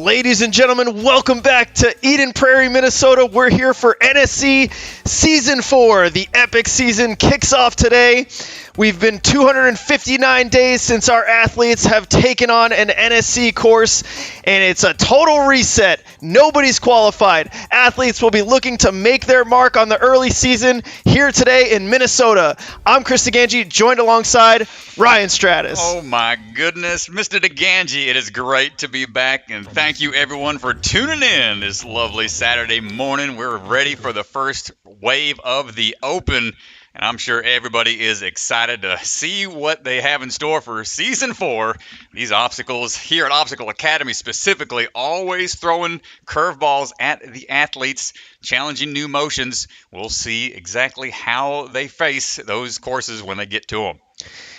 Ladies and gentlemen, welcome back to Eden Prairie, Minnesota. We're here for NSC Season 4. The epic season kicks off today. We've been 259 days since our athletes have taken on an NSC course, and it's a total reset. Nobody's qualified. Athletes will be looking to make their mark on the early season here today in Minnesota. I'm Chris DeGangi, joined alongside Ryan Stratus. Oh my goodness, Mr. DeGangi, it is great to be back, and thank you everyone for tuning in this lovely Saturday morning. We're ready for the first wave of the Open, and I'm sure everybody is excited to see what they have in store for Season 4. These obstacles here at Obstacle Academy specifically, always throwing curveballs at the athletes, challenging new motions. We'll see exactly how they face those courses when they get to them.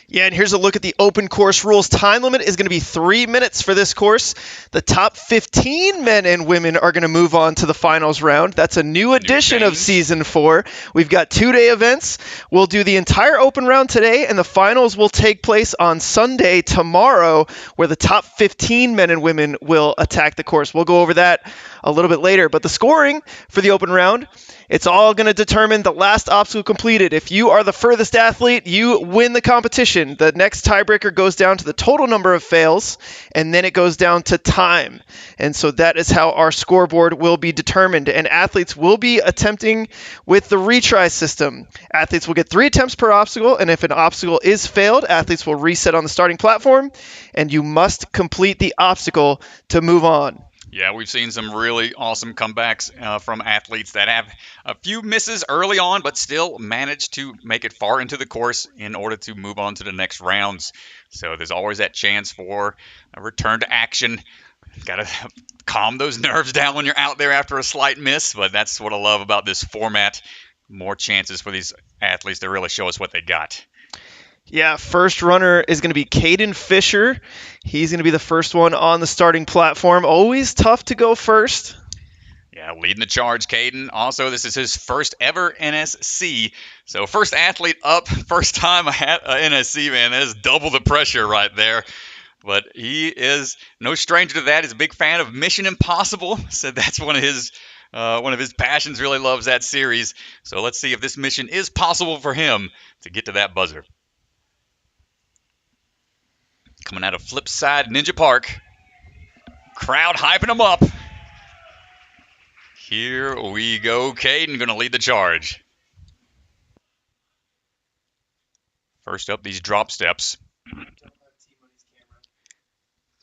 Yeah, and here's a look at the open course rules. Time limit is going to be 3 minutes for this course. The top 15 men and women are going to move on to the finals round. That's a new addition of Season 4. We've got 2-day events. We'll do the entire open round today, and the finals will take place on Sunday, tomorrow, where the top 15 men and women will attack the course. We'll go over that a little bit later. But the scoring for the open round, it's all going to determine the last obstacle completed. If you are the furthest athlete, you win the competition. The next tiebreaker goes down to the total number of fails, and then it goes down to time. And so that is how our scoreboard will be determined. And athletes will be attempting with the retry system. Athletes will get 3 attempts per obstacle, and if an obstacle is failed, athletes will reset on the starting platform, and you must complete the obstacle to move on. Yeah, we've seen some really awesome comebacks from athletes that have a few misses early on, but still managed to make it far into the course in order to move on to the next rounds. So there's always that chance for a return to action. Got to calm those nerves down when you're out there after a slight miss, but that's what I love about this format. More chances for these athletes to really show us what they got. Yeah, first runner is going to be Caden Fischer. He's going to be the first one on the starting platform. Always tough to go first. Yeah, leading the charge, Caden. Also, this is his first ever NSC. So first athlete up, first time at NSC, man. That is double the pressure right there. But he is no stranger to that. He's a big fan of Mission Impossible. So that's one of his passions, really loves that series. So let's see if this mission is possible for him to get to that buzzer. Coming out of Flipside Ninja Park. Crowd hyping him up. Here we go. Caden going to lead the charge. First up, these drop steps.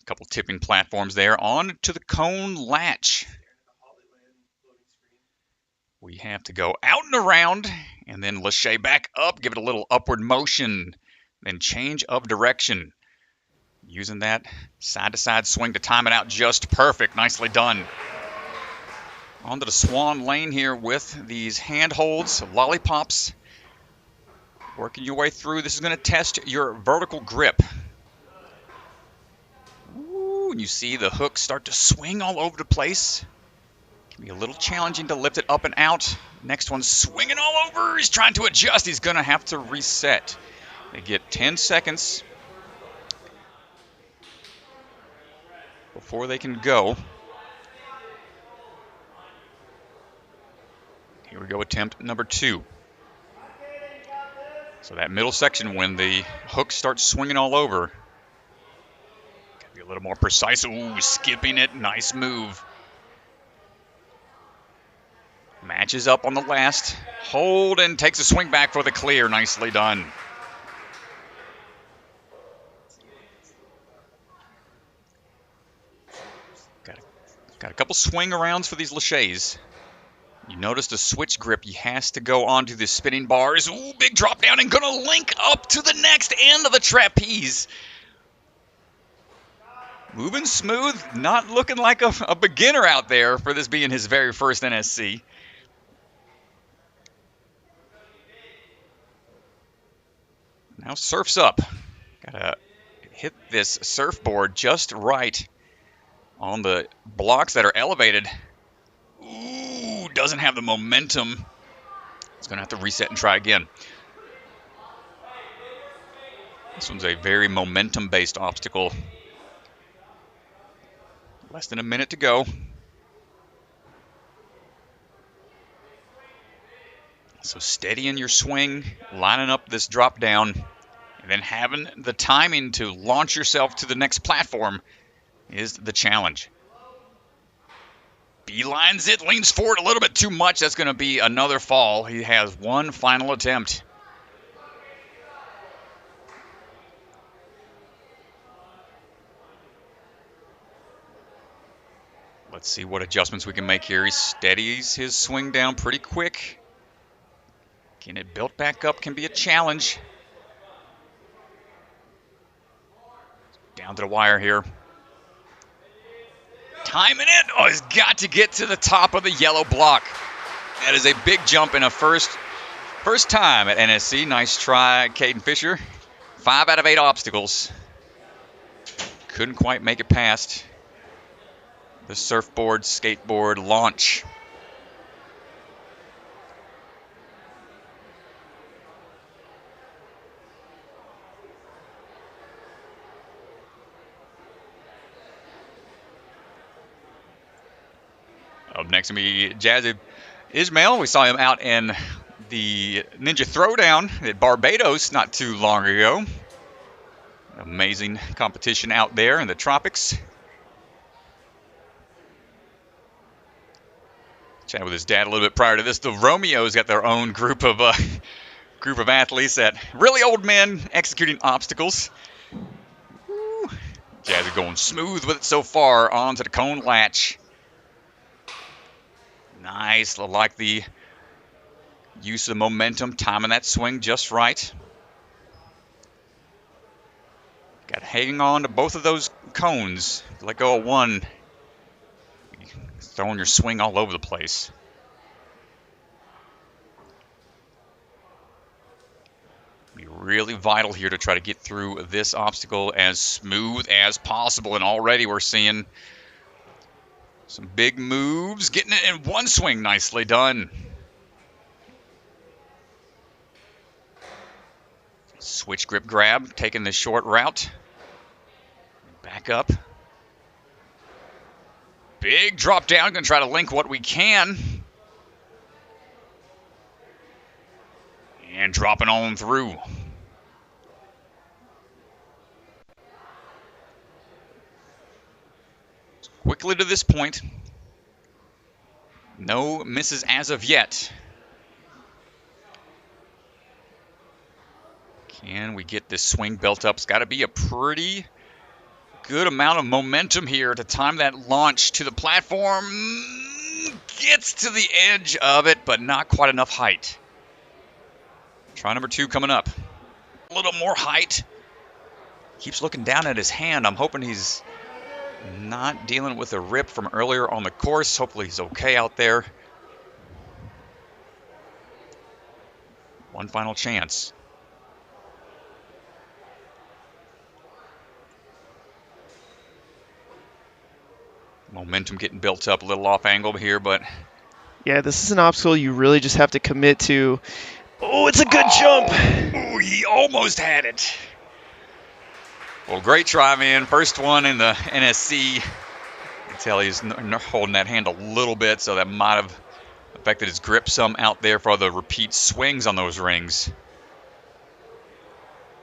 A couple tipping platforms there. On to the cone latch. We have to go out and around, and then Lachey back up. Give it a little upward motion. Then change of direction. Using that side-to-side swing to time it out just perfect. Nicely done. Onto the swan lane here with these handholds, lollipops. Working your way through. This is going to test your vertical grip. Ooh, and you see the hook start to swing all over the place. Can be a little challenging to lift it up and out. Next one's swinging all over. He's trying to adjust. He's going to have to reset. They get 10 seconds before they can go. Here we go, attempt number 2. So that middle section, when the hook starts swinging all over, gotta be a little more precise. Ooh, skipping it, nice move. Matches up on the last. Hold and takes a swing back for the clear. Nicely done. Got a couple swing arounds for these Lacheys. You notice the switch grip. He has to go onto the spinning bars. Ooh, big drop down and gonna link up to the next end of the trapeze. Moving smooth, not looking like a beginner out there for this being his very first NSC. Now surfs up. Gotta hit this surfboard just right on the blocks that are elevated. Ooh, doesn't have the momentum. He's going to have to reset and try again. This one's a very momentum-based obstacle. Less than a minute to go. So steadying your swing, lining up this drop down, and then having the timing to launch yourself to the next platform is the challenge. Beelines it, leans forward a little bit too much. That's going to be another fall. He has one final attempt. Let's see what adjustments we can make here. He steadies his swing down pretty quick. Getting it built back up can be a challenge. Down to the wire here. Timing it. Oh, he's got to get to the top of the yellow block. That is a big jump in a first time at NSC. Nice try, Caden Fischer. 5 out of 8 obstacles. Couldn't quite make it past the surfboard, skateboard launch. Up next to me, Jaazib Ismail. We saw him out in the Ninja Throwdown at Barbados not too long ago. Amazing competition out there in the tropics. Chatted with his dad a little bit prior to this. The Romeos got their own group of athletes that really old men executing obstacles. Woo. Jaazib going smooth with it so far onto the cone latch. Nice. I like the use of momentum, timing that swing just right. Got to hang on to both of those cones. Let go of one. Throwing your swing all over the place. Be really vital here to try to get through this obstacle as smooth as possible. And already we're seeing some big moves, getting it in one swing. Nicely done. Switch grip grab, taking the short route. Back up. Big drop down. Going to try to link what we can. And dropping on through. Quickly to this point. No misses as of yet. Can we get this swing built up? It's got to be a pretty good amount of momentum here to time that launch to the platform. Gets to the edge of it, but not quite enough height. Try number 2 coming up. A little more height. Keeps looking down at his hand. I'm hoping he's not dealing with a rip from earlier on the course. Hopefully he's okay out there. One final chance. Momentum getting built up, a little off angle here, but yeah, this is an obstacle you really just have to commit to. Oh, it's a good jump. Oh, he almost had it. Well, great try, man. First one in the NSC. You can tell he's holding that hand a little bit, so that might have affected his grip some out there for the repeat swings on those rings.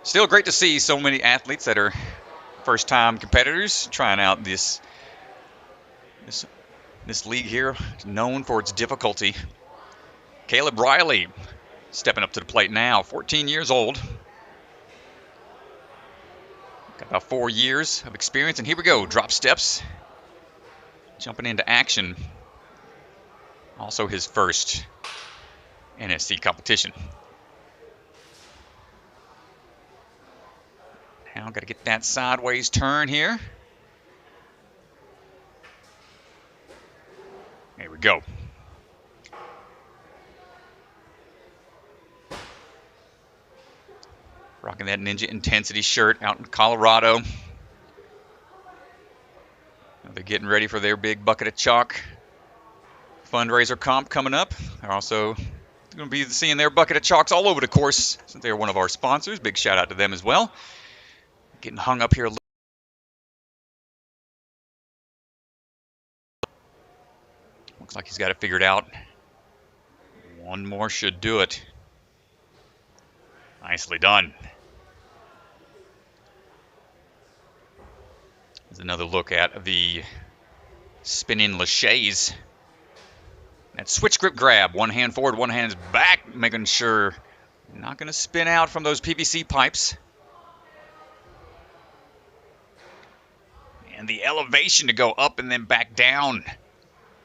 Still great to see so many athletes that are first-time competitors trying out this league here, known for its difficulty. Caleb Riley stepping up to the plate now, 14 years old. Got about 4 years of experience, and here we go, drop steps. Jumping into action. Also his first NSC competition. Now got to get that sideways turn here. There we go. Rocking that Ninja Intensity shirt out in Colorado. They're getting ready for their big bucket of chalk fundraiser comp coming up. They're also going to be seeing their bucket of chalks all over the course since they're one of our sponsors. Big shout out to them as well. Getting hung up here a little Looks like he's got it figured out. One more should do it. Nicely done. There's another look at the spinning laches. That switch grip grab. One hand forward, one hand back, making sure you're not going to spin out from those PVC pipes. And the elevation to go up and then back down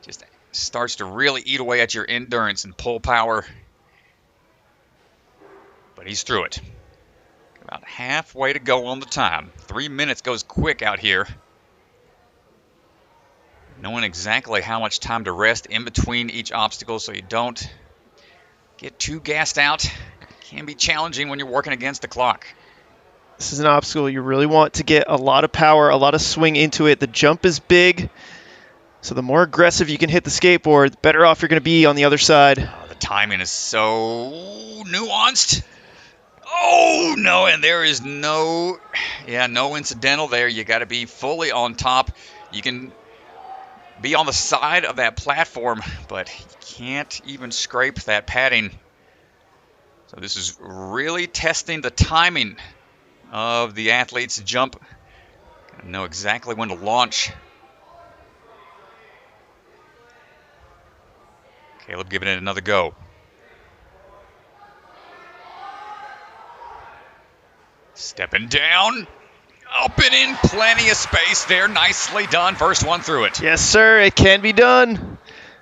just starts to really eat away at your endurance and pull power. But he's through it. About halfway to go on the time. 3 minutes goes quick out here. Knowing exactly how much time to rest in between each obstacle so you don't get too gassed out. It can be challenging when you're working against the clock. This is an obstacle you really want to get a lot of power, a lot of swing into it. The jump is big, so the more aggressive you can hit the skateboard, the better off you're going to be on the other side. Oh, the timing is so nuanced. Oh, no, and there is no incidental there. You got to be fully on top. You can be on the side of that platform, but you can't even scrape that padding. So this is really testing the timing of the athlete's jump. Gotta know exactly when to launch. Caleb giving it another go. Stepping down. Up and in, plenty of space there. Nicely done. First one through it. Yes, sir. It can be done.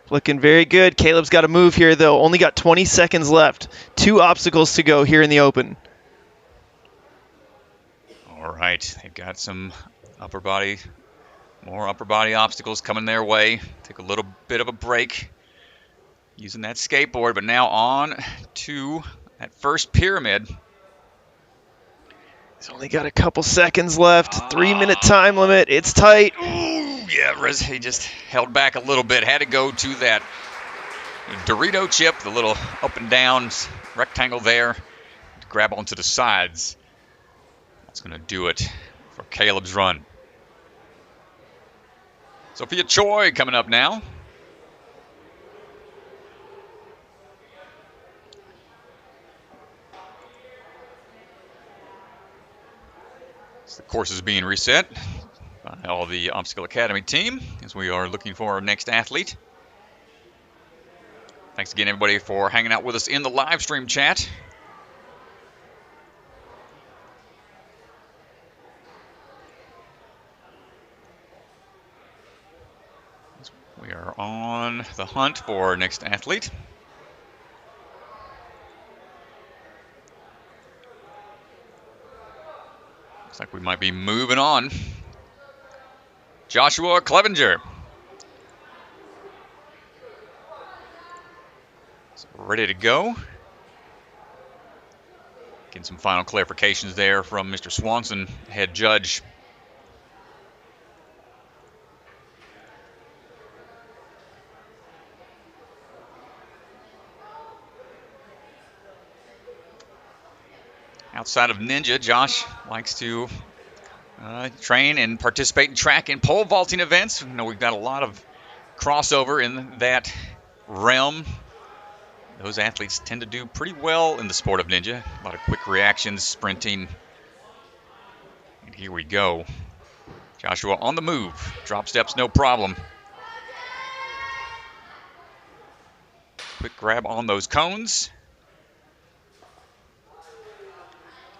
Looking very good. Caleb's got to move here, though. Only got 20 seconds left. 2 obstacles to go here in the open. All right. They've got some more upper body obstacles coming their way. Take a little bit of a break using that skateboard, but now on to that first pyramid. He's only got a couple seconds left. 3-minute time limit. It's tight. Ooh, yeah, he just held back a little bit. Had to go to that Dorito chip, the little up and down rectangle there, to grab onto the sides. That's going to do it for Caleb's run. Sophia Choi coming up now. The course is being reset by all the Obstacle Academy team as we are looking for our next athlete. Thanks again, everybody, for hanging out with us in the live stream chat. We are on the hunt for our next athlete. Looks like we might be moving on. Joshua Clevenger. So ready to go. Getting some final clarifications there from Mr. Swanson, head judge. Outside of Ninja, Josh likes to train and participate in track and pole vaulting events. You know, we've got a lot of crossover in that realm. Those athletes tend to do pretty well in the sport of Ninja. A lot of quick reactions, sprinting. And here we go. Joshua on the move. Drop steps, no problem. Quick grab on those cones.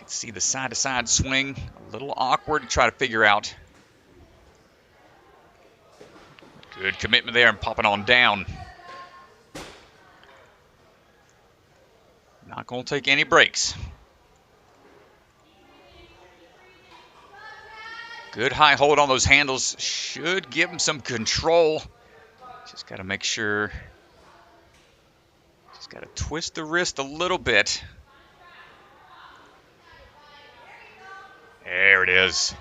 See the side-to-side swing, a little awkward to try to figure out. Good commitment there and popping on down. Not going to take any breaks. Good high hold on those handles. Should give him some control. Just got to make sure. Just got to twist the wrist a little bit. There it is.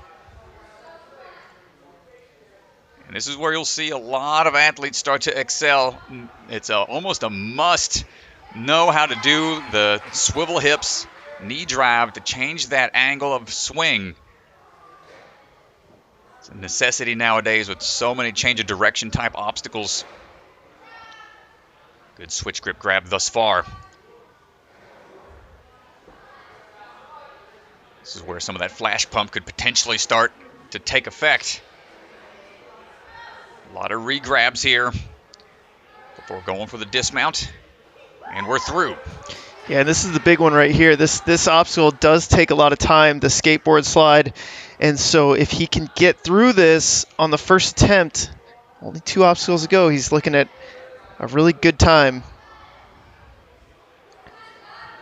And this is where you'll see a lot of athletes start to excel. It's almost a must know how to do the swivel hips, knee drive to change that angle of swing. It's a necessity nowadays with so many change of direction type obstacles. Good switch grip grab thus far. This is where some of that flash pump could potentially start to take effect. A lot of re-grabs here before going for the dismount. And we're through. Yeah, this is the big one right here. This obstacle does take a lot of time, the skateboard slide. And so if he can get through this on the first attempt, only 2 obstacles to go, he's looking at a really good time.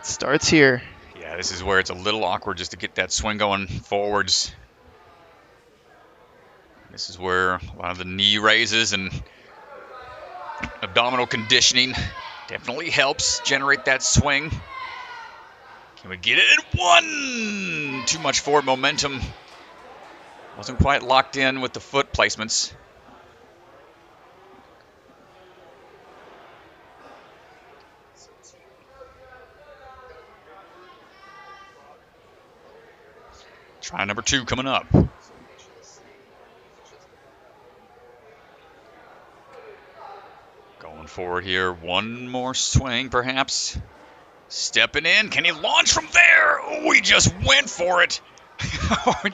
Starts here. Yeah, this is where it's a little awkward just to get that swing going forwards. This is where a lot of the knee raises and abdominal conditioning definitely helps generate that swing. Can we get it at 1? Too much forward momentum. Wasn't quite locked in with the foot placements. Try number 2 coming up. Going forward here. One more swing, perhaps. Stepping in. Can he launch from there? Oh, he just went for it.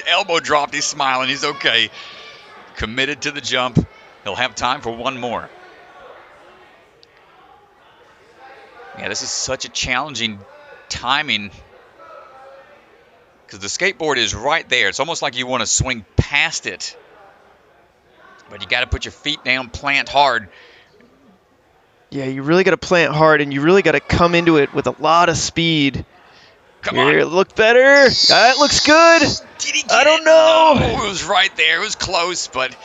Elbow dropped. He's smiling. He's okay. Committed to the jump. He'll have time for one more. Yeah, this is such a challenging timing because the skateboard is right there. It's almost like you want to swing past it. But you got to put your feet down, plant hard. Yeah, you really got to plant hard, and you really got to come into it with a lot of speed. Come Here, on. look better. That looks good. Did he get I don't it? know. No, it was right there. It was close, but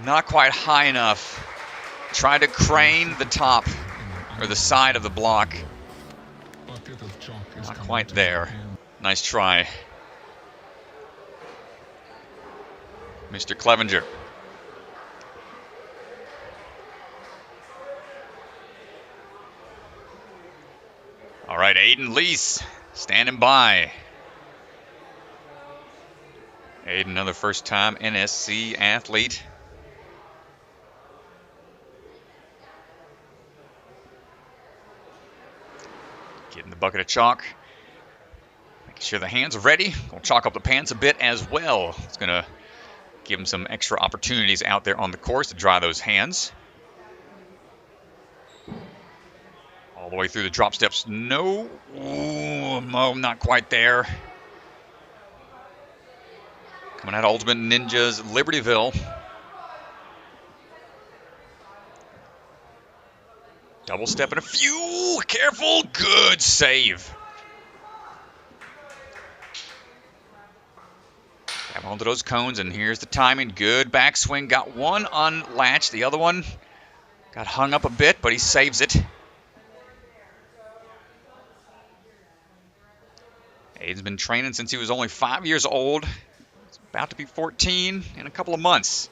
not quite high enough. Try to crane the top or the side of the block. Not quite there. Nice try, Mr. Clevenger. All right, Aiden Lease standing by. Aiden, another first-time NSC athlete. Getting the bucket of chalk. Making sure the hands are ready. We'll chalk up the pants a bit as well. It's going to give him some extra opportunities out there on the course to dry those hands. All the way through the drop steps. No. Ooh, no, not quite there. Coming out of Ultimate Ninjas Libertyville. Double step and a few. Careful. Good save. Grab onto those cones, and here's the timing. Good backswing. Got one unlatched. The other one got hung up a bit, but he saves it. Aiden's been training since he was only 5 years old. He's about to be 14 in a couple of months.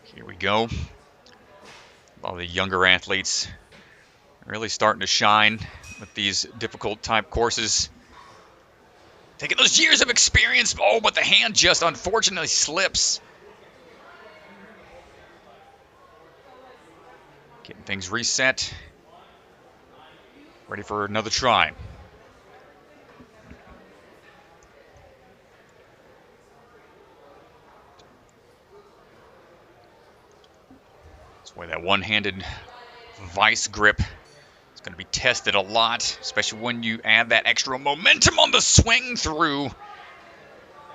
Here we go. All the younger athletes really starting to shine with these difficult type courses. Taking those years of experience. Oh, but the hand just unfortunately slips. Getting things reset. Ready for another try. That's why that one-handed vice grip is going to be tested a lot, especially when you add that extra momentum on the swing through.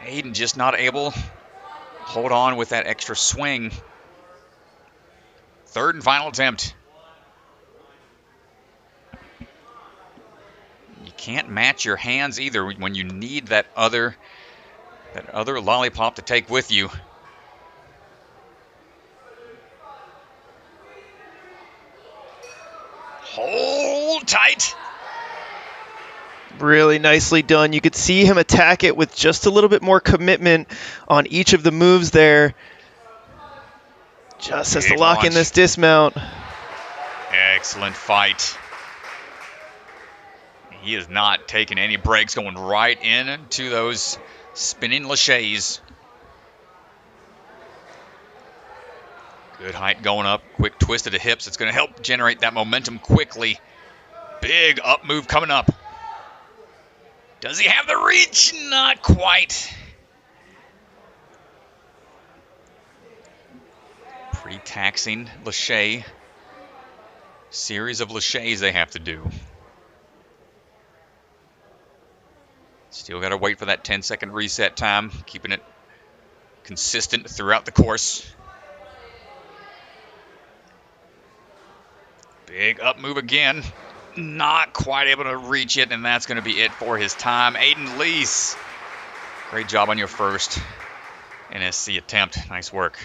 Aiden just not able to hold on with that extra swing. Third and final attempt. You can't match your hands either when you need that other lollipop to take with you. Hold tight. Really nicely done. You could see him attack it with just a little bit more commitment on each of the moves there. Just has to lock in this dismount. Excellent fight. He is not taking any breaks, going right into those Spinning Lachey's. Good height going up. Quick twist of the hips. It's going to help generate that momentum quickly. Big up move coming up. Does he have the reach? Not quite. Pretty taxing Lachey. Series of Lachey's they have to do. Still got to wait for that 10-second reset time, keeping it consistent throughout the course. Big up move again. Not quite able to reach it, and that's going to be it for his time. Aiden Lease, great job on your first NSC attempt. Nice work.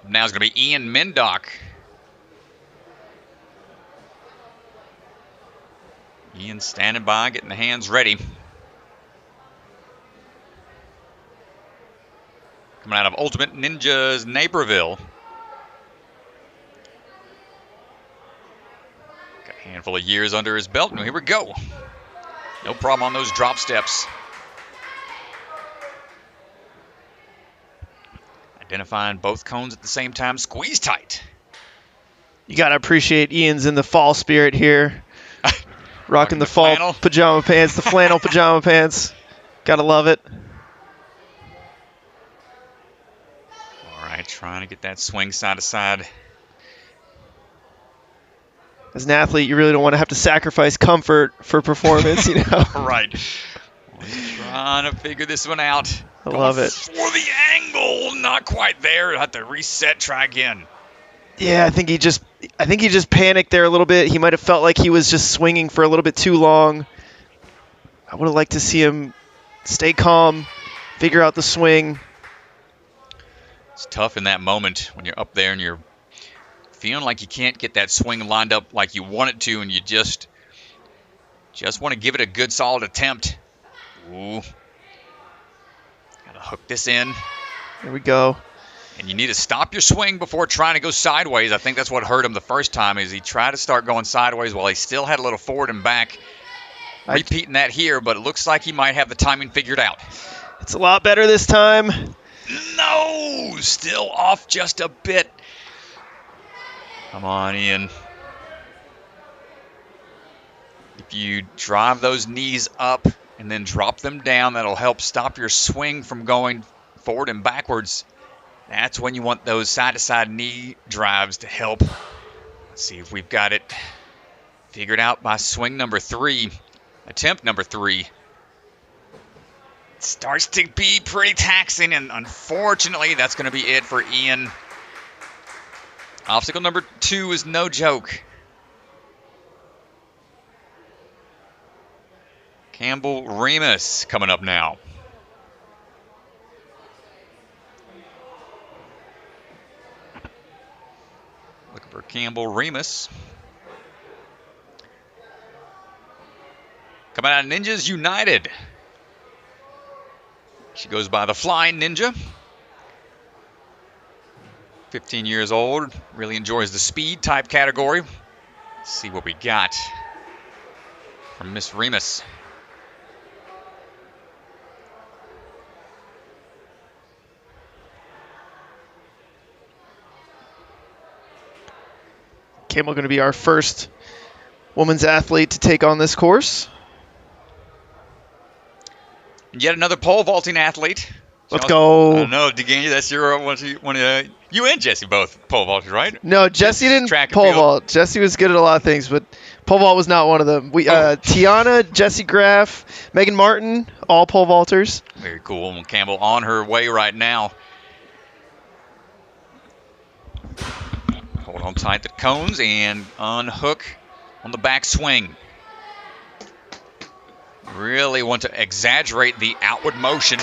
Now it's going to be Ian Mindock. Ian standing by, getting the hands ready. Coming out of Ultimate Ninjas Naperville. Got a handful of years under his belt, and here we go. No problem on those drop steps. Identifying both cones at the same time. Squeeze tight. You got to appreciate Ian's in the fall spirit here. Rocking the fall flannel. Pajama pants, the flannel pajama pants. Got to love it. All right, trying to get that swing side to side. As an athlete, you really don't want to have to sacrifice comfort for performance, you know. Right. He's trying to figure this one out. I love it. For the angle, not quite there. Have to reset, try again. Yeah, I think he just panicked there a little bit. He might have felt like he was just swinging for a little bit too long. I would have liked to see him stay calm, figure out the swing. It's tough in that moment when you're up there and you're feeling like you can't get that swing lined up like you want it to, and you just want to give it a good solid attempt. Ooh. Gotta hook this in. There we go. And you need to stop your swing before trying to go sideways. I think that's what hurt him the first time, is he tried to start going sideways while he still had a little forward and back. Repeating that here, but it looks like he might have the timing figured out. It's a lot better this time. No! Still off just a bit. Come on, Ian. If you drive those knees up and then drop them down, that'll help stop your swing from going forward and backwards. That's when you want those side-to-side knee drives to help. Let's see if we've got it figured out by swing number 3, attempt number 3. It starts to be pretty taxing, and unfortunately, that's going to be it for Ian. Obstacle number 2 is no joke. Cambell Remus coming up now. Looking for Cambell Remus. Coming out of Ninjas United. She goes by the Flying Ninja. 15 years old. Really enjoys the speed type category. Let's see what we got from Miss Remus. Cambell going to be our first women's athlete to take on this course. Yet another pole vaulting athlete. Let's go. I don't know, DeGaney, that's your one. You and Jesse both pole vaulted, right? No, Jesse didn't Track and pole field. vault. Jesse was good at a lot of things, but pole vault was not one of them. Tiana, Jesse Graff, Megan Martin, all pole vaulters. Very cool. And Cambell on her way right now. Hold on tight to the cones and unhook on the back swing. Really want to exaggerate the outward motion.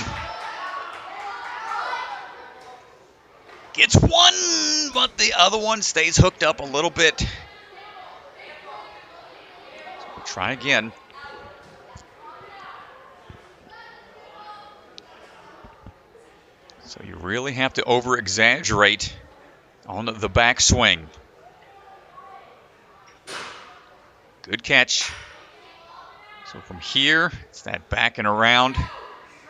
Gets one, but the other one stays hooked up a little bit. So we'll try again. So you really have to over-exaggerate on the back swing. Good catch. So from here, it's that back and around,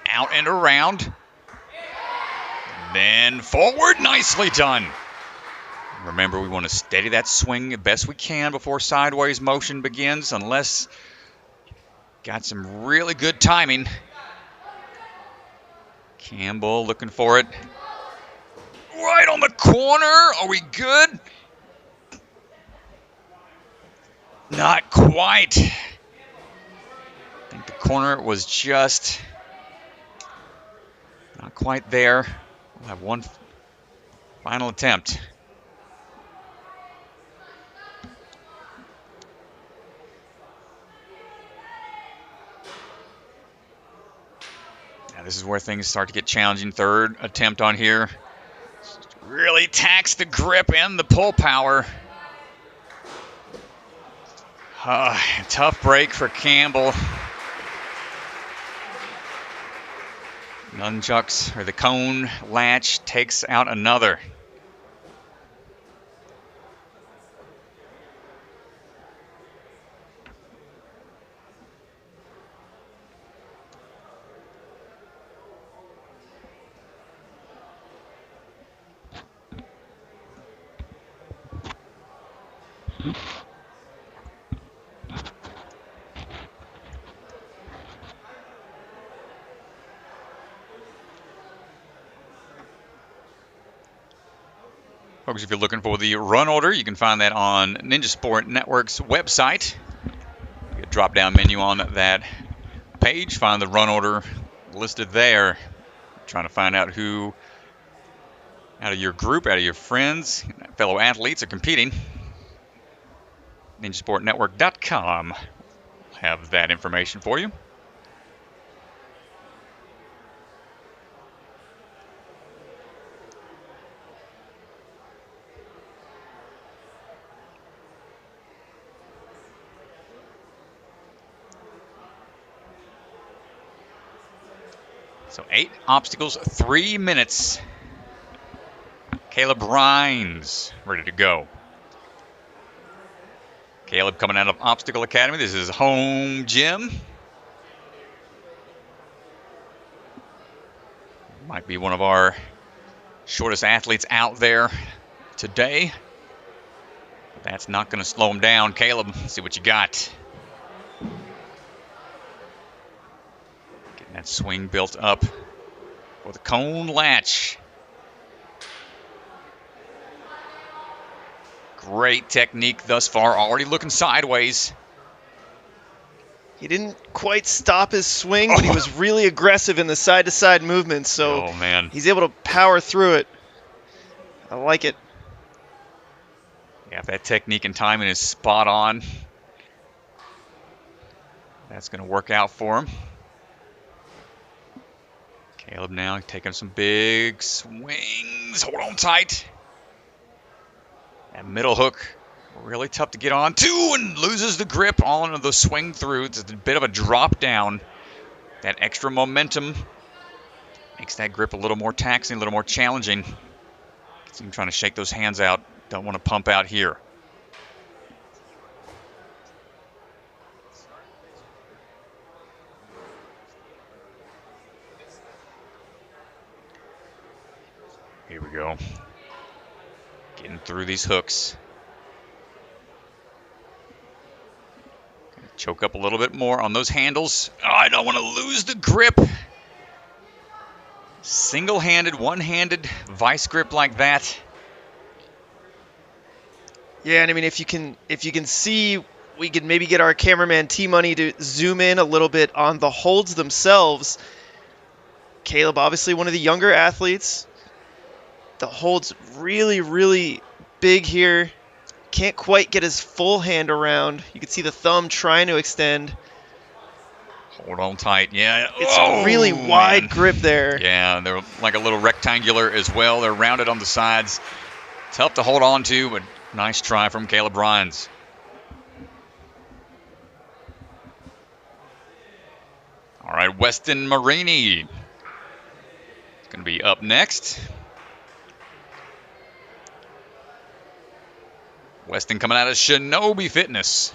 out and around. And then forward, nicely done. Remember, we want to steady that swing the best we can before sideways motion begins, unless got some really good timing. Campbell looking for it. Right on the corner. Are we good? Not quite. I think the corner was just not quite there. We'll have one final attempt. Now this is where things start to get challenging. Third attempt on here. Really tax the grip and the pull power. Tough break for Campbell. Nunchucks, or the cone latch, takes out another. Folks, if you're looking for the run order, you can find that on Ninja Sport Network's website. You get a drop-down menu on that page. Find the run order listed there. Trying to find out who out of your group, out of your friends, fellow athletes are competing. NinjaSportNetwork.com will have that information for you. So 8 obstacles, 3 minutes. Caleb Rhines ready to go. Caleb coming out of Obstacle Academy. This is home gym. Might be one of our shortest athletes out there today. That's not going to slow him down. Caleb, let's see what you got. Getting that swing built up for the cone latch. Great technique thus far, already looking sideways. He didn't quite stop his swing, but he was really aggressive in the side-to-side movement, so he's able to power through it. I like it. Yeah, if that technique and timing is spot on, that's going to work out for him. Caleb now taking some big swings. Hold on tight. That middle hook, really tough to get on to, and loses the grip all into the swing through. It's a bit of a drop down. That extra momentum makes that grip a little more taxing, a little more challenging. Gets him trying to shake those hands out. Don't want to pump out here. Here we go. Getting through these hooks. Gonna choke up a little bit more on those handles. Oh, I don't want to lose the grip. Single-handed, one-handed vice grip like that. Yeah, and I mean, if you can see, we could maybe get our cameraman T-Money to zoom in a little bit on the holds themselves. Caleb, obviously one of the younger athletes. The hold's really, really big here. Can't quite get his full hand around. You can see the thumb trying to extend. Hold on tight. Yeah. It's a really wide grip there. Yeah, they're like a little rectangular as well. They're rounded on the sides. Tough to hold on to, but nice try from Caleb Rhines. All right, Weston Marini is going to be up next. Weston coming out of Shinobi Fitness.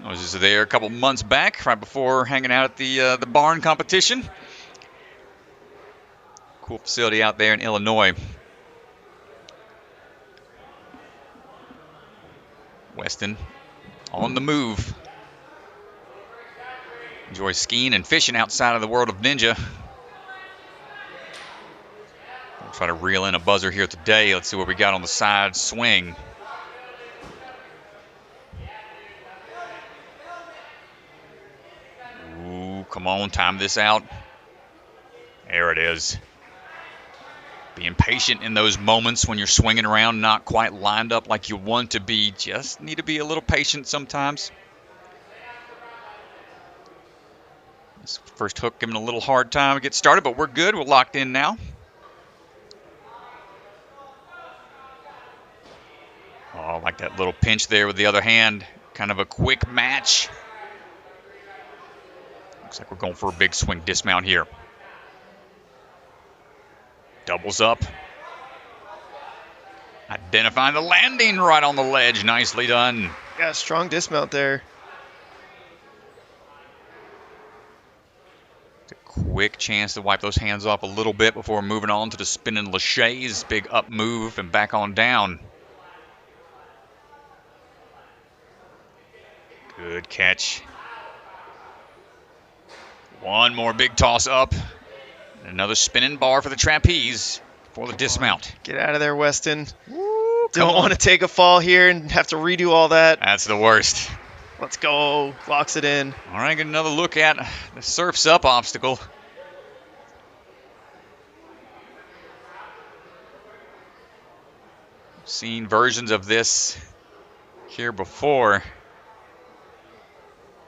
I was just there a couple months back, right before hanging out at the barn competition. Cool facility out there in Illinois. Weston on the move. Enjoys skiing and fishing outside of the world of ninja. We'll try to reel in a buzzer here today. Let's see what we got on the side swing. Ooh, come on, time this out. There it is. Being patient in those moments when you're swinging around, not quite lined up like you want to be. Just need to be a little patient sometimes. This first hook giving a little hard time to get started, but we're good. We're locked in now. Oh, I like that little pinch there with the other hand. Kind of a quick match. Looks like we're going for a big swing dismount here. Doubles up. Identifying the landing right on the ledge. Nicely done. Got a strong dismount there. It's a quick chance to wipe those hands off a little bit before moving on to the spinning laches. Big up move and back on down. Good catch. One more big toss up. Another spinning bar for the trapeze for the dismount. Get out of there, Weston. Don't want to take a fall here and have to redo all that. That's the worst. Let's go. Locks it in. All right, get another look at the surf's up obstacle. Seen versions of this here before.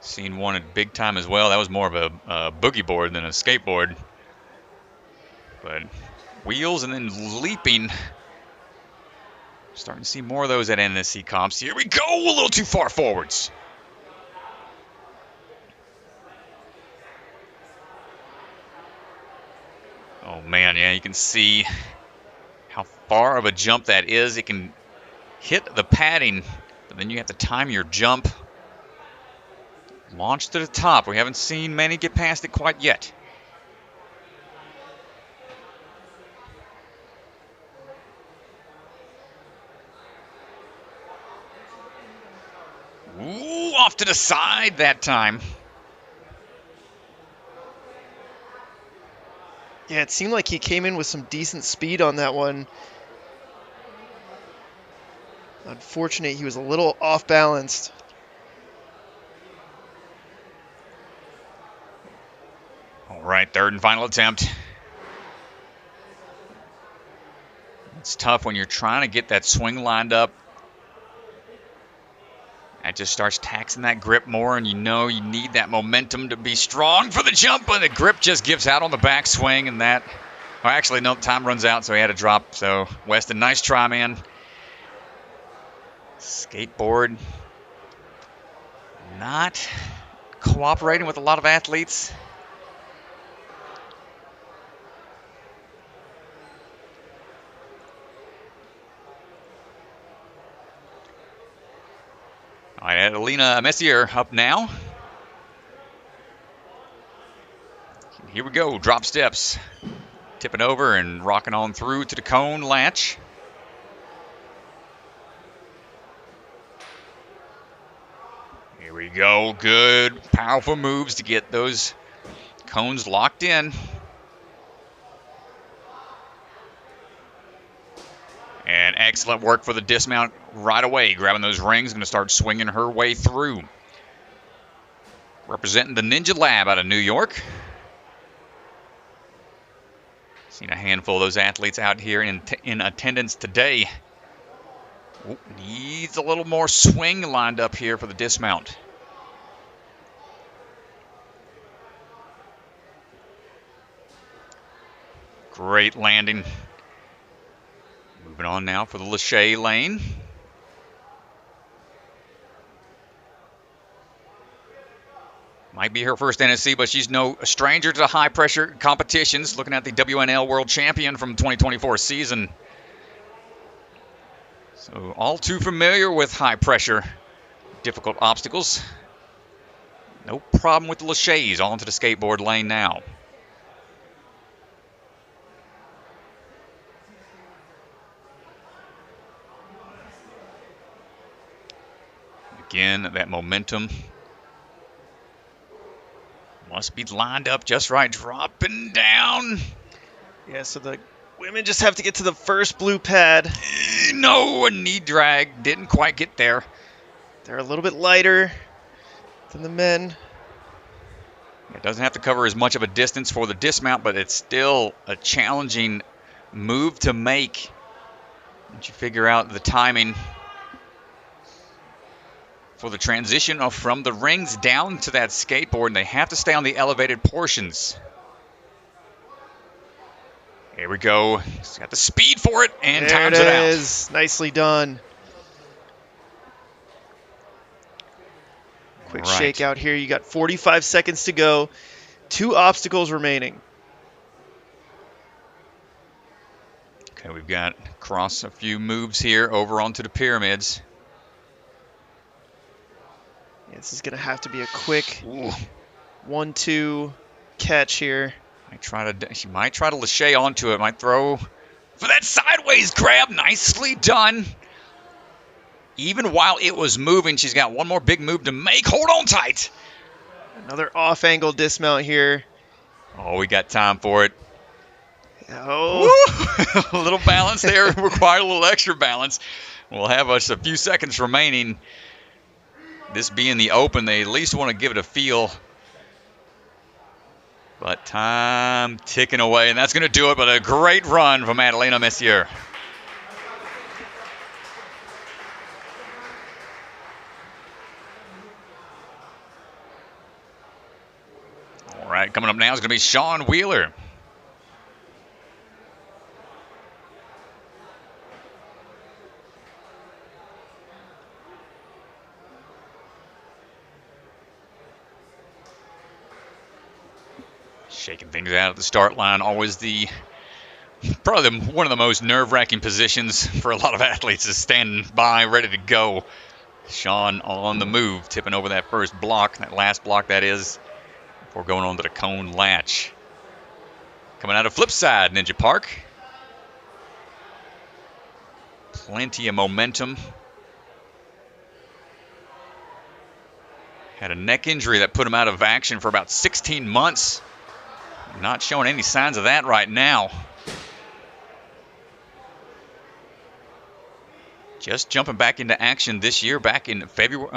Seen one at big time as well. That was more of a boogie board than a skateboard. But wheels and then leaping. Starting to see more of those at NSC comps. Here we go, a little too far forwards. Oh man, yeah, you can see how far of a jump that is. It can hit the padding, but then you have to time your jump. Launch to the top. We haven't seen many get past it quite yet. Ooh, off to the side that time. Yeah, it seemed like he came in with some decent speed on that one. Unfortunate, he was a little off balanced. All right, third and final attempt. It's tough when you're trying to get that swing lined up. That just starts taxing that grip more, and you know you need that momentum to be strong for the jump, and the grip just gives out on the backswing, and that... Oh, actually, no, time runs out, so he had to drop. So, Weston, nice try, man. Skateboard not cooperating with a lot of athletes. All right, Adelena Messier up now. Here we go, drop steps. Tipping over and rocking on through to the cone latch. Here we go, good, powerful moves to get those cones locked in. And excellent work for the dismount right away. Grabbing those rings, going to start swinging her way through. Representing the Ninja Lab out of New York. Seen a handful of those athletes out here in attendance today. Ooh, needs a little more swing lined up here for the dismount. Great landing. Moving on now for the lache lane. Might be her first NSC, but she's no stranger to high-pressure competitions. Looking at the WNL World Champion from 2024 season. So all too familiar with high-pressure, difficult obstacles. No problem with the Lachey's onto the skateboard lane now. Again, that momentum must be lined up just right. Dropping down. Yeah, so the women just have to get to the first blue pad. No, a knee drag. Didn't quite get there. They're a little bit lighter than the men. It doesn't have to cover as much of a distance for the dismount, but it's still a challenging move to make once you figure out the timing for the transition from the rings down to that skateboard, and they have to stay on the elevated portions. Here we go. He's got the speed for it, and times it out. There it is. Nicely done. Quick shakeout here. You got 45 seconds to go. 2 obstacles remaining. Okay, we've got cross a few moves here over onto the pyramids. Yeah, this is going to have to be a quick 1-2 catch here. She might try to Lachey onto it. Might throw for that sideways grab. Nicely done. Even while it was moving, she's got one more big move to make. Hold on tight. Another off-angle dismount here. Oh, we got time for it. Oh. A little balance there. Required a little extra balance. We'll have us a few seconds remaining. This being the open, they at least want to give it a feel. But time ticking away, and that's going to do it. But a great run from Adelena Messier. All right, coming up now is going to be Shawn Wheeler. Shaking things out at the start line. Always probably one of the most nerve-wracking positions for a lot of athletes is standing by, ready to go. Shawn on the move, tipping over that first block, that last block that is, before going on to the cone latch. Coming out of flip side, Ninja Park. Plenty of momentum. Had a neck injury that put him out of action for about 16 months. Not showing any signs of that right now. Just jumping back into action this year, back in February.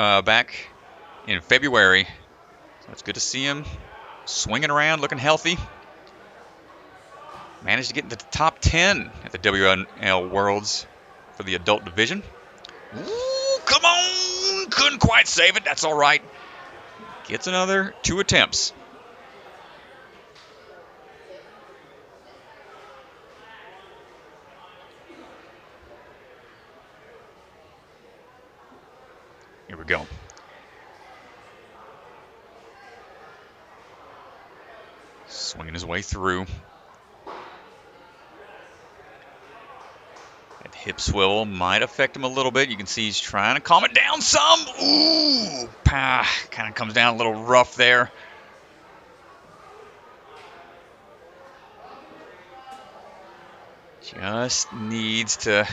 So it's good to see him swinging around, looking healthy. Managed to get into the top 10 at the WNL Worlds for the adult division. Ooh, come on! Couldn't quite save it. That's all right. Gets another 2 attempts. Here we go. Swinging his way through. That hip swivel might affect him a little bit. You can see he's trying to calm it down some. Ooh, kind of comes down a little rough there. Just needs to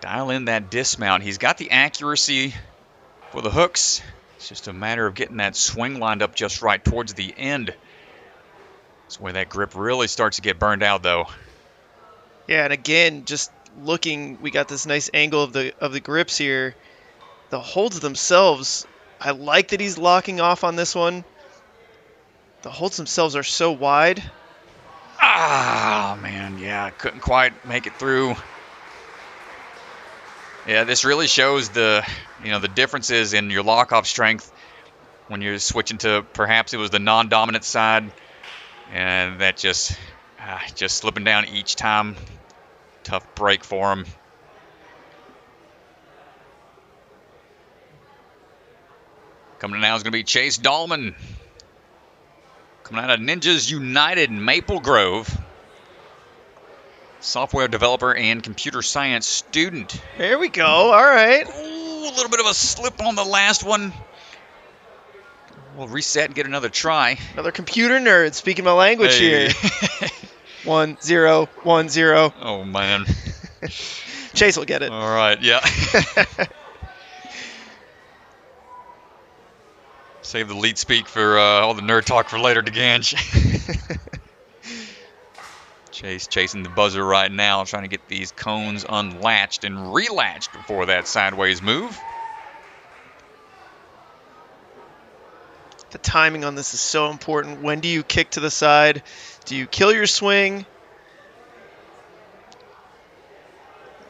dial in that dismount. He's got the accuracy for the hooks. It's just a matter of getting that swing lined up just right towards the end. That's where that grip really starts to get burned out, though. Yeah, and again, just looking, we got this nice angle of the grips here. The holds themselves, I like that he's locking off on this one. The holds themselves are so wide. Ah, man, yeah, couldn't quite make it through. Yeah, this really shows the differences in your lock-off strength when you're switching to, perhaps it was the non-dominant side, and that just slipping down each time. Tough break for him. Coming now is going to be Chase Dallmann. Coming out of Ninjas United Maple Grove. Software developer and computer science student. There we go. All right. Ooh, a little bit of a slip on the last one. We'll reset and get another try. Another computer nerd speaking my language here. 1-0, 1-0. Oh, man. Chase will get it. All right, yeah. Save the lead speak for all the nerd talk for later, DeGange. Chase chasing the buzzer right now, trying to get these cones unlatched and relatched before that sideways move. The timing on this is so important. When do you kick to the side? Do you kill your swing?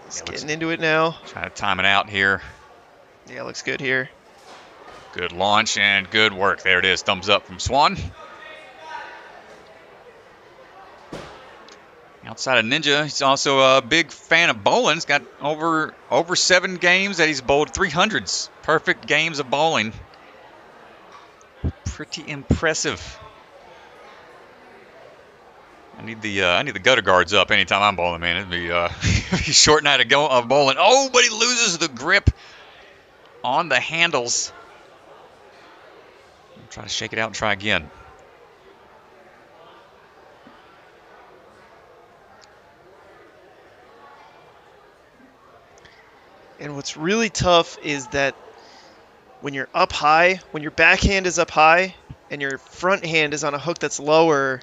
He's getting into it now. Trying to time it out here. Yeah, looks good here. Good launch and good work. There it is. Thumbs up from Swan. Outside of Ninja, he's also a big fan of bowling. He's got over 7 games that he's bowled 300s. Perfect games of bowling. Pretty impressive. I need the gutter guards up anytime I'm bowling, man. It'd be a short night of bowling. Oh, but he loses the grip on the handles. I'm trying to shake it out and try again. And what's really tough is that when you're up high, when your backhand is up high and your front hand is on a hook that's lower,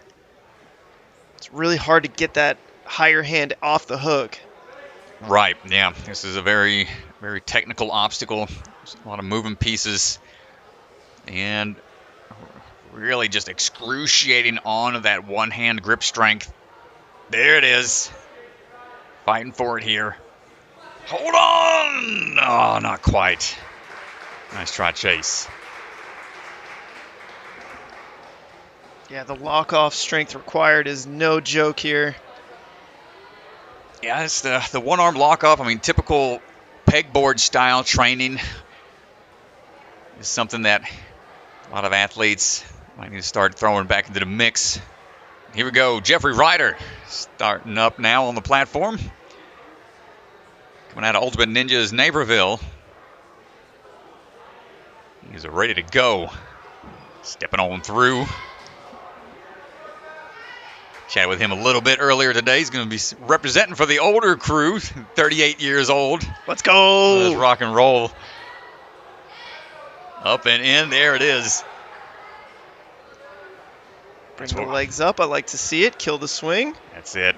it's really hard to get that higher hand off the hook. Right, yeah. This is a very, very technical obstacle. There's a lot of moving pieces. And really just excruciating on that one-hand grip strength. There it is. Fighting for it here. Hold on! Oh, not quite. Nice try, Chase. Yeah, the lock-off strength required is no joke here. Yeah, it's the one-arm lock-off. I mean, typical pegboard style training is something that a lot of athletes might need to start throwing back into the mix. Here we go. Geoffrey Reiter starting up now on the platform. Coming out of Ultimate Ninja's Naperville. He's ready to go. Stepping on through. Chatted with him a little bit earlier today. He's going to be representing for the older crew, 38 years old. Let's go. Let's rock and roll. Up and in. There it is. Bring the legs up. I like to see it. Kill the swing. That's it.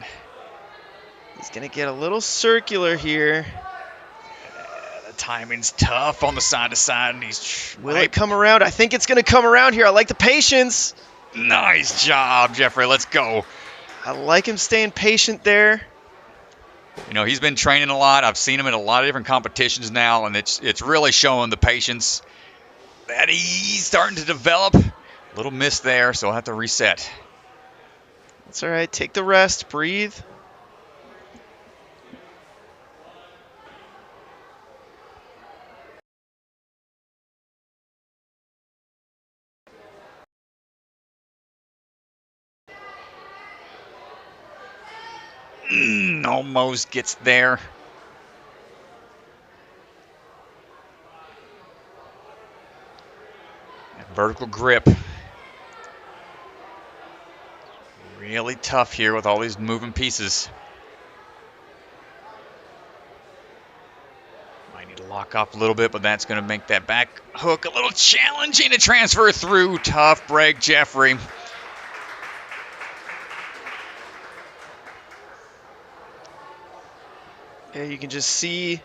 He's going to get a little circular here. The timing's tough on the side to side. And Will it come around? I think it's going to come around here. I like the patience. Nice job, Geoffrey. Let's go. I like him staying patient there. You know, he's been training a lot. I've seen him in a lot of different competitions now, and it's really showing the patience that he's starting to develop. A little miss there, so I'll have to reset. That's all right. Take the rest. Breathe. Almost gets there. That vertical grip. Really tough here with all these moving pieces. Might need to lock up a little bit, but that's going to make that back hook a little challenging to transfer through. Tough break, Geoffrey. Yeah, you can just see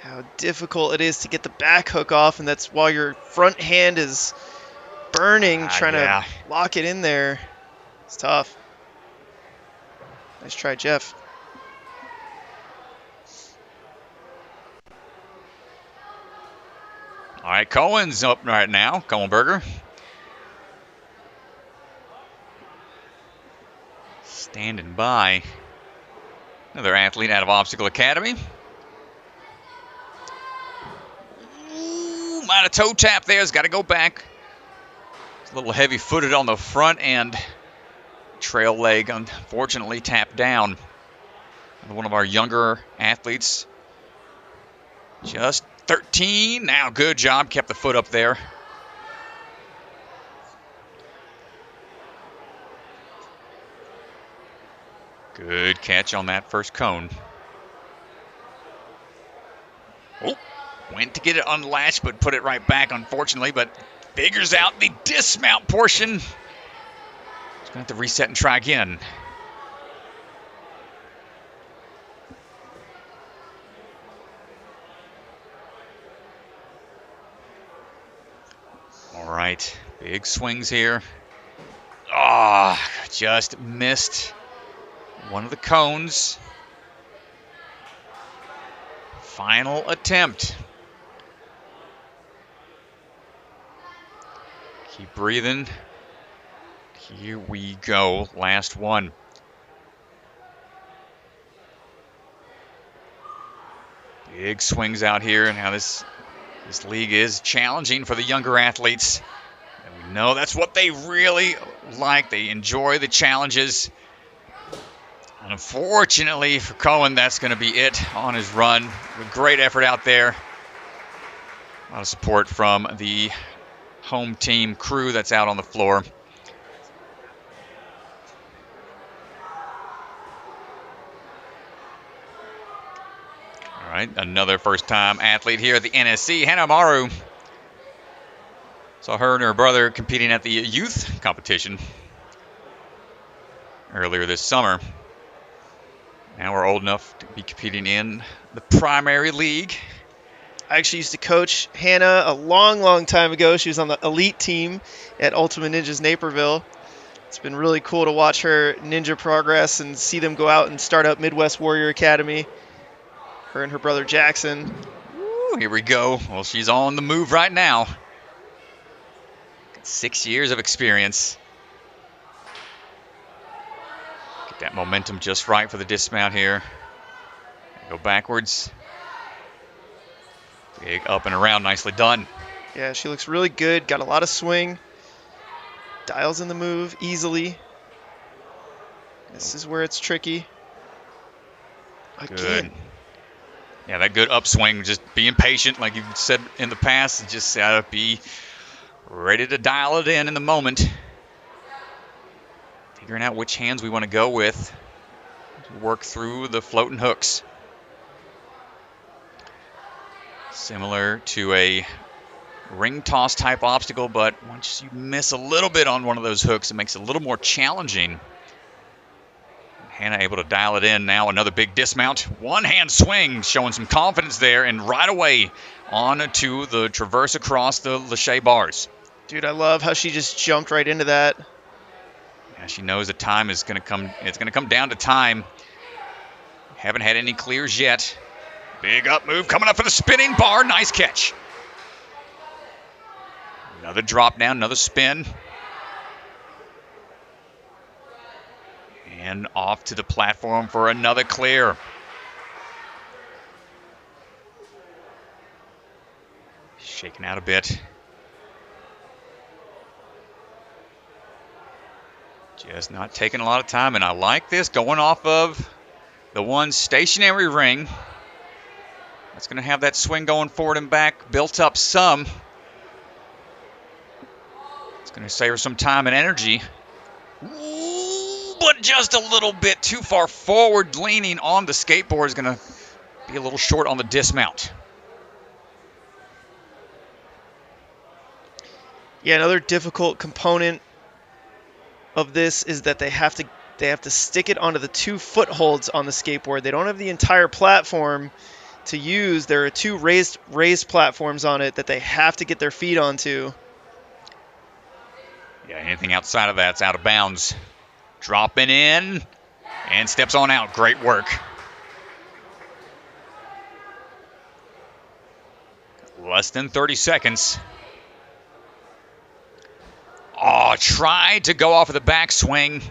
how difficult it is to get the back hook off, and that's while your front hand is burning, trying to lock it in there. It's tough. Nice try, Jeff. All right, Cohen's up right now. Cohen Berger. Standing by. Another athlete out of Obstacle Academy. Ooh, might have toe tap there. Has got to go back. It's a little heavy-footed on the front end. Trail leg, unfortunately, tapped down. One of our younger athletes. Just 13. Now, good job. Kept the foot up there. Good catch on that first cone. Oh, went to get it unlatched, but put it right back, unfortunately, but figures out the dismount portion. He's going to have to reset and try again. All right, big swings here. Ah, just missed one of the cones. Final attempt. Keep breathing. Here we go. Last one. Big swings out here. Now this league is challenging for the younger athletes. And we know that's what they really like. They enjoy the challenges. And unfortunately for Cohen, that's going to be it on his run. A great effort out there. A lot of support from the home team crew that's out on the floor. All right, another first-time athlete here at the NSC, Hannah Amaro. Saw her and her brother competing at the youth competition earlier this summer. Now we're old enough to be competing in the primary league. I actually used to coach Hannah a long, long time ago. She was on the elite team at Ultimate Ninjas Naperville. It's been really cool to watch her ninja progress and see them go out and start up Midwest Warrior Academy. Her and her brother Jackson. Ooh, here we go. Well, she's on the move right now. 6 years of experience. Get that momentum just right for the dismount here. Go backwards. Big up and around, nicely done. Yeah, she looks really good. Got a lot of swing. Dials in the move easily. This is where it's tricky. Again. Good. Yeah, that good upswing, just being patient, like you've said in the past, just be ready to dial it in the moment. Figuring out which hands we want to go with to work through the floating hooks. Similar to a ring toss type obstacle, but once you miss a little bit on one of those hooks, it makes it a little more challenging. Hannah able to dial it in now. Another big dismount. One hand swing, showing some confidence there, and right away on to the traverse across the lache bars. Dude, I love how she just jumped right into that. Yeah, she knows the time is going to come. It's going to come down to time. Haven't had any clears yet. Big up move coming up for the spinning bar. Nice catch. Another drop down, another spin. And off to the platform for another clear. Shaking out a bit. Just not taking a lot of time, and I like this going off of the one stationary ring. That's going to have that swing going forward and back, built up some. It's going to save her some time and energy. Ooh, but just a little bit too far forward, leaning on the skateboard is going to be a little short on the dismount. Yeah, another difficult component of this is that they have to stick it onto the 2 footholds on the skateboard. They don't have the entire platform to use. There are 2 raised platforms on it that they have to get their feet onto. Yeah, anything outside of that's out of bounds. Dropping in and steps on out. Great work. Less than 30 seconds. Oh, tried to go off of the backswing.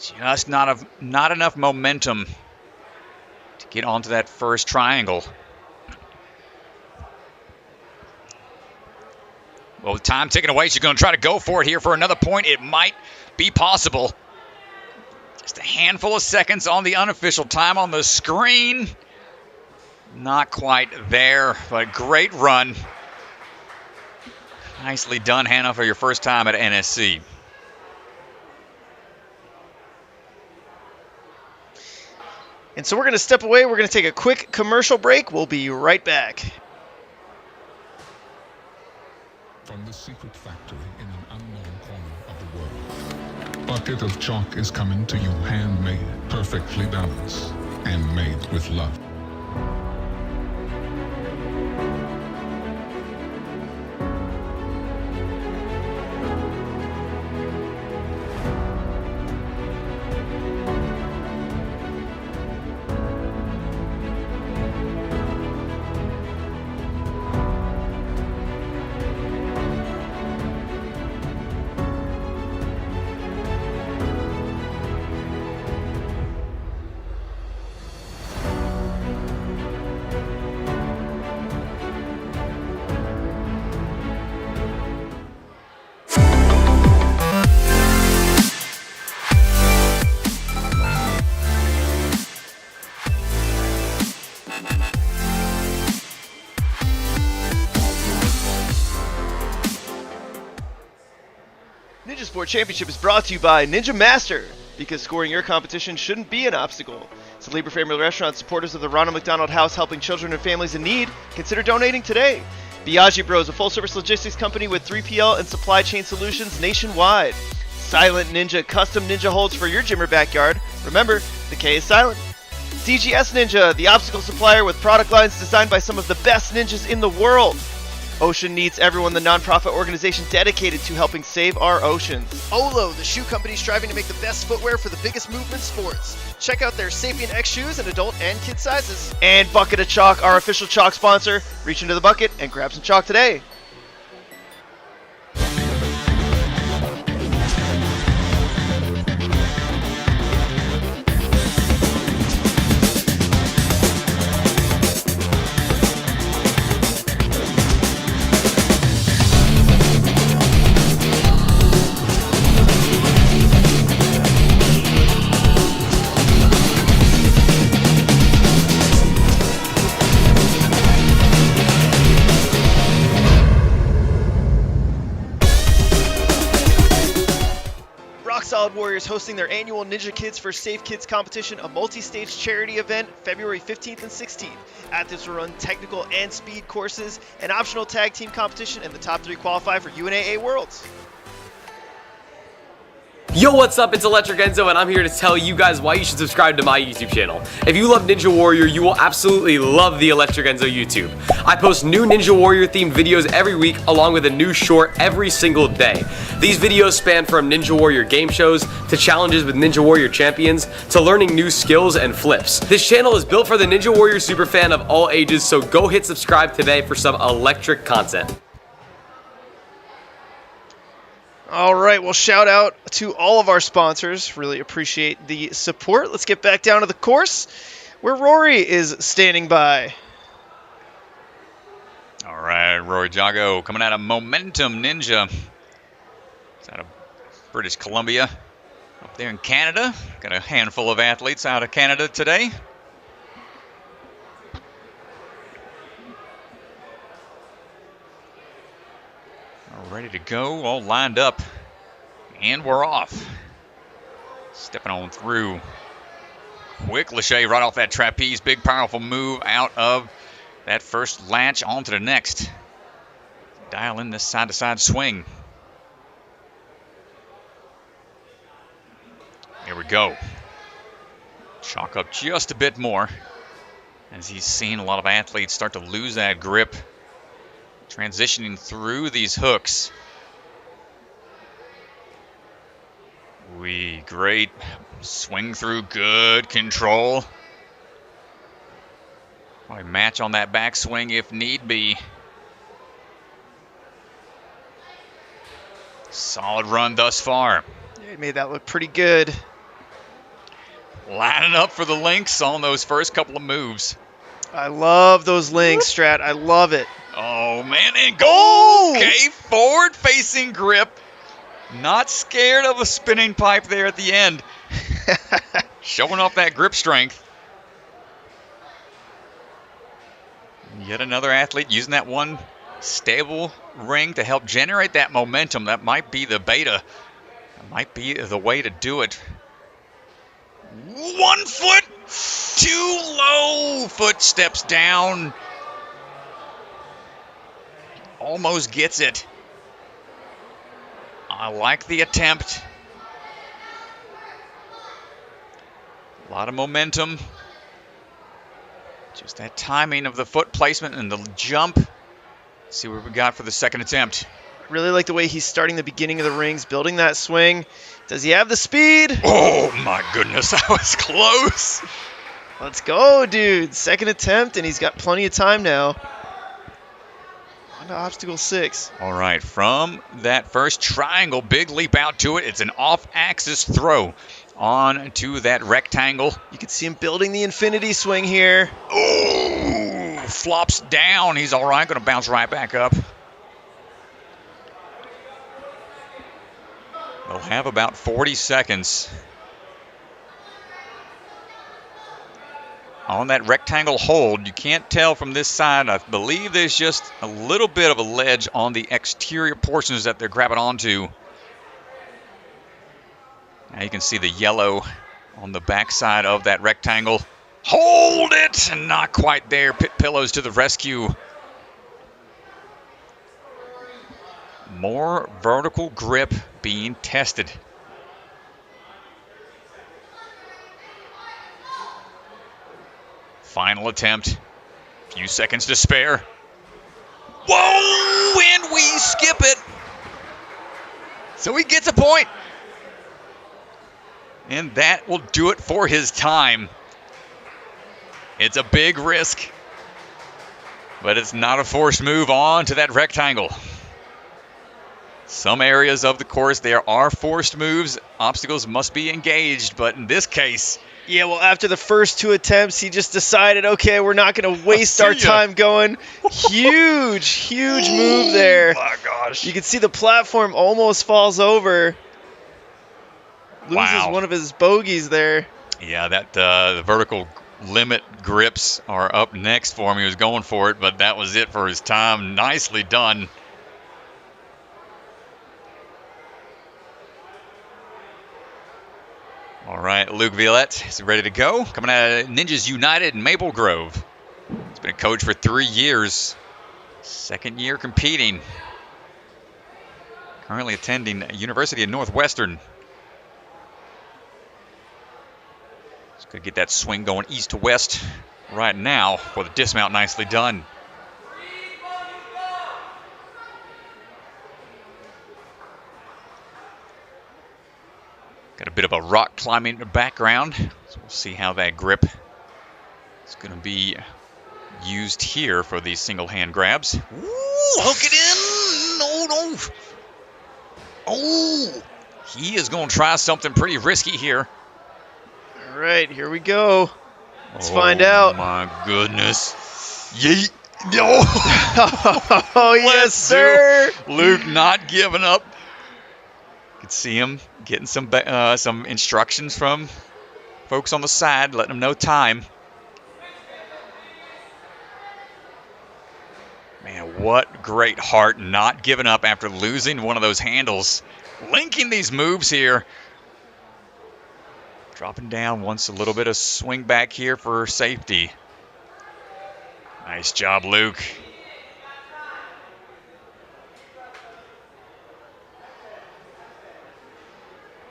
Just not enough momentum to get onto that first triangle. Well, with time ticking away, she's going to try to go for it here for another point. It might be possible. Just a handful of seconds on the unofficial time on the screen. Not quite there, but great run. Nicely done, Hannah, for your first time at NSC. And so we're going to step away. We're going to take a quick commercial break. We'll be right back. From the secret factory in an unknown corner of the world, bucket of chalk is coming to you handmade, perfectly balanced, and made with love. Ninja Sport Championship is brought to you by Ninja Master, because scoring your competition shouldn't be an obstacle. It's a Lieber Family Restaurant, supporters of the Ronald McDonald House, helping children and families in need. Consider donating today. Biaggi Bros, a full-service logistics company with 3PL and supply chain solutions nationwide. Silent Ninja, custom ninja holds for your gym or backyard. Remember, the K is silent. DGS Ninja, the obstacle supplier with product lines designed by some of the best ninjas in the world. Ocean Needs Everyone, the nonprofit organization dedicated to helping save our oceans. Olo, the shoe company striving to make the best footwear for the biggest movement sports. Check out their Sapien X shoes in adult and kid sizes. And Bucket of Chalk, our official chalk sponsor. Reach into the bucket and grab some chalk today. Solid Warriors hosting their annual Ninja Kids for Safe Kids competition, a multi-stage charity event February 15th and 16th. Athletes will run technical and speed courses, an optional tag team competition, and the top 3 qualify for UNAA Worlds. Yo, what's up? It's Electric Enzo, and I'm here to tell you guys why you should subscribe to my YouTube channel. If you love Ninja Warrior, you will absolutely love the Electric Enzo YouTube. I post new Ninja Warrior themed videos every week, along with a new short every single day. These videos span from Ninja Warrior game shows, to challenges with Ninja Warrior champions, to learning new skills and flips. This channel is built for the Ninja Warrior superfan of all ages, so go hit subscribe today for some electric content. All right, well, shout out to all of our sponsors. Really appreciate the support. Let's get back down to the course where Rory is standing by. All right, Rory Jago coming out of Momentum Ninja. It's out of British Columbia, up there in Canada. Got a handful of athletes out of Canada today. Ready to go, all lined up, and we're off. Stepping on through. Quick Lachey right off that trapeze. Big, powerful move out of that first latch onto the next. Dial in this side-to-side swing. Here we go. Chalk up just a bit more as he's seen a lot of athletes start to lose that grip. Transitioning through these hooks. Great swing through, good control. Probably match on that backswing if need be. Solid run thus far. Yeah, he made that look pretty good. Lining up for the links on those first couple of moves. I love those links, Strat. I love it. Oh, man, and goal! Okay, forward-facing grip. Not scared of a spinning pipe there at the end. Showing off that grip strength. Yet another athlete using that one stable ring to help generate that momentum. That might be the beta. That might be the way to do it. 1 foot. Too low. Foot steps down. Almost gets it. I like the attempt. A lot of momentum. Just that timing of the foot placement and the jump. Let's see what we got for the second attempt. Really like the way he's starting the beginning of the rings, building that swing. Does he have the speed? Oh my goodness, that was close. Let's go, dude. Second attempt, and he's got plenty of time now. On to obstacle 6. All right, from that first triangle, big leap out to it. It's an off-axis throw on to that rectangle. You can see him building the infinity swing here. Oh, flops down. He's all right, going to bounce right back up. They'll have about 40 seconds. On that rectangle hold, you can't tell from this side. I believe there's just a little bit of a ledge on the exterior portions that they're grabbing onto. Now you can see the yellow on the backside of that rectangle. Hold it! And not quite there. Pit Pillows to the rescue. More vertical grip being tested. Final attempt. Few seconds to spare. Whoa! And we skip it. So he gets a point. And that will do it for his time. It's a big risk. But it's not a forced move on to that rectangle. Some areas of the course, there are forced moves. Obstacles must be engaged, but in this case... Yeah, well, after the first 2 attempts, he just decided, okay, we're not going to waste our time going. Huge move there. Oh, my gosh. You can see the platform almost falls over. Loses one of his bogeys there. Yeah, that the vertical limit grips are up next for him. He was going for it, but that was it for his time. Nicely done. All right, Luke Veillette is ready to go. Coming out of Ninjas United in Maple Grove. He's been a coach for 3 years. Second year competing. Currently attending University of Northwestern. Just going to get that swing going east to west right now for the dismount. Nicely done. Got a bit of a rock climbing background, so we'll see how that grip is going to be used here for these single hand grabs. Ooh, hook it in! No. Oh, he is going to try something pretty risky here. All right, here we go. Let's find out. Oh my goodness. Yeet. No. Oh, yes, sir. Luke not giving up. You can see him getting some instructions from folks on the side, letting them know time. Man, what great heart, not giving up after losing one of those handles. Linking these moves here. Dropping down, wants a little bit of swing back here for safety. Nice job, Luke.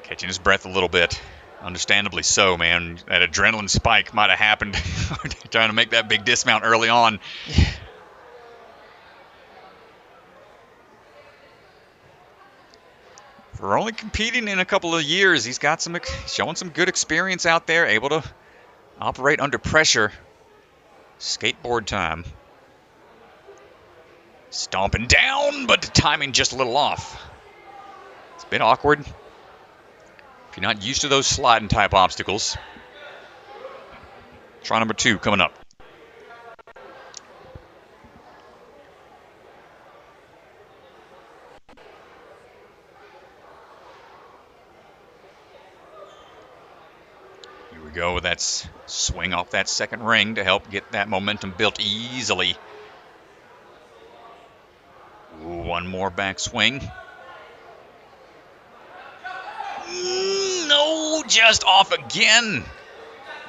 Catching his breath a little bit. Understandably so, man. That adrenaline spike might have happened trying to make that big dismount early on. For only competing in a couple of years, he's got showing some good experience out there, able to operate under pressure. Skateboard time. Stomping down, but the timing just a little off. It's a bit awkward. If you're not used to those sliding type obstacles. Try number 2 coming up. Here we go with that swing off that second ring to help get that momentum built easily. Ooh, one more back swing. No, just off again.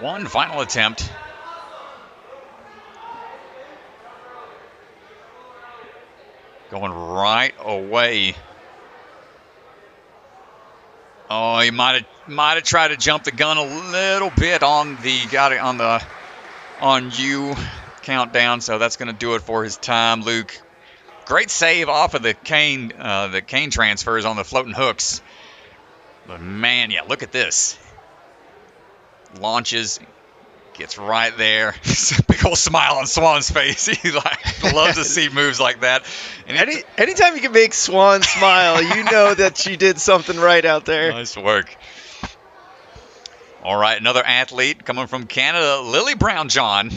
One final attempt. Going right away. Oh, he might have tried to jump the gun a little bit on the on you countdown, so that's going to do it for his time, Luke. Great save off of the cane transfers on the floating hooks. But man, yeah, look at this. Launches, gets right there. Big old smile on Swan's face. He loves to see moves like that. And anytime you can make Swan smile, you know that she did something right out there. Nice work. All right, another athlete coming from Canada, Lily Brown-John.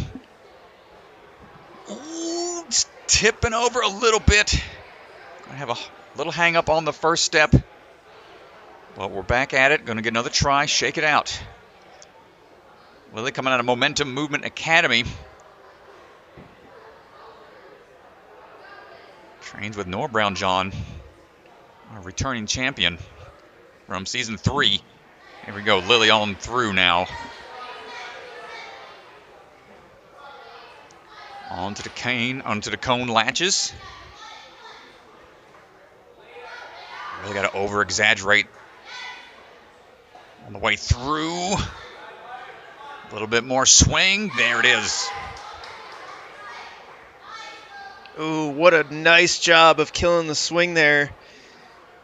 Ooh, just tipping over a little bit. Gonna have a little hang up on the first step. But we're back at it. Gonna get another try. Shake it out. Lily coming out of Momentum Movement Academy. Trains with Nora Brown-John, a returning champion from season 3. Here we go, Lily on through now. Onto the cone latches. Really got to over-exaggerate on the way through. A little bit more swing. There it is. Ooh, what a nice job of killing the swing there.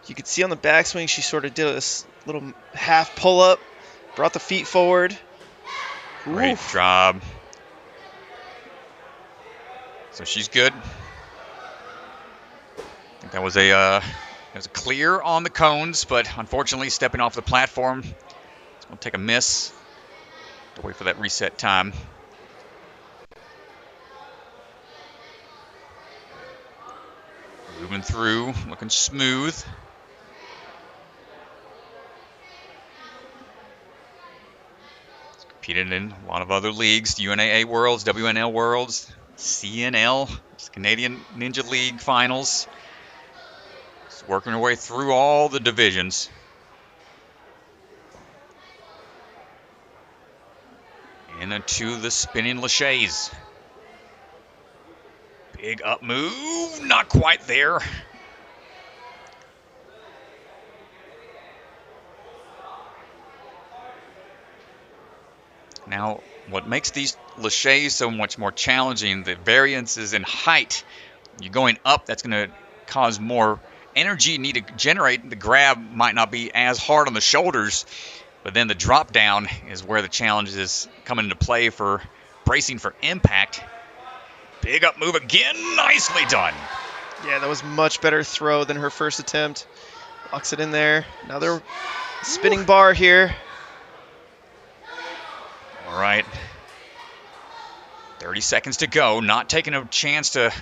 You could see on the backswing she sort of did this little half pull-up, brought the feet forward. Great Oof. job. So she's good. I think that was a clear on the cones, but unfortunately stepping off the platform, it's going to take a miss. To wait for that reset time. Moving through, looking smooth. Competed in a lot of other leagues, UNAA Worlds, WNL Worlds, CNL, Canadian Ninja League Finals. Just working her way through all the divisions. Into the spinning laches. Big up move, not quite there. Now, what makes these laches so much more challenging, the variances in height. You're going up, that's going to cause more energy you need to generate. The grab might not be as hard on the shoulders. But then the drop down is where the challenge is coming into play for bracing for impact. Big up move again. Nicely done. Yeah, that was much better throw than her first attempt. Locks it in there. Another spinning bar here. All right. 30 seconds to go. Not taking a chance to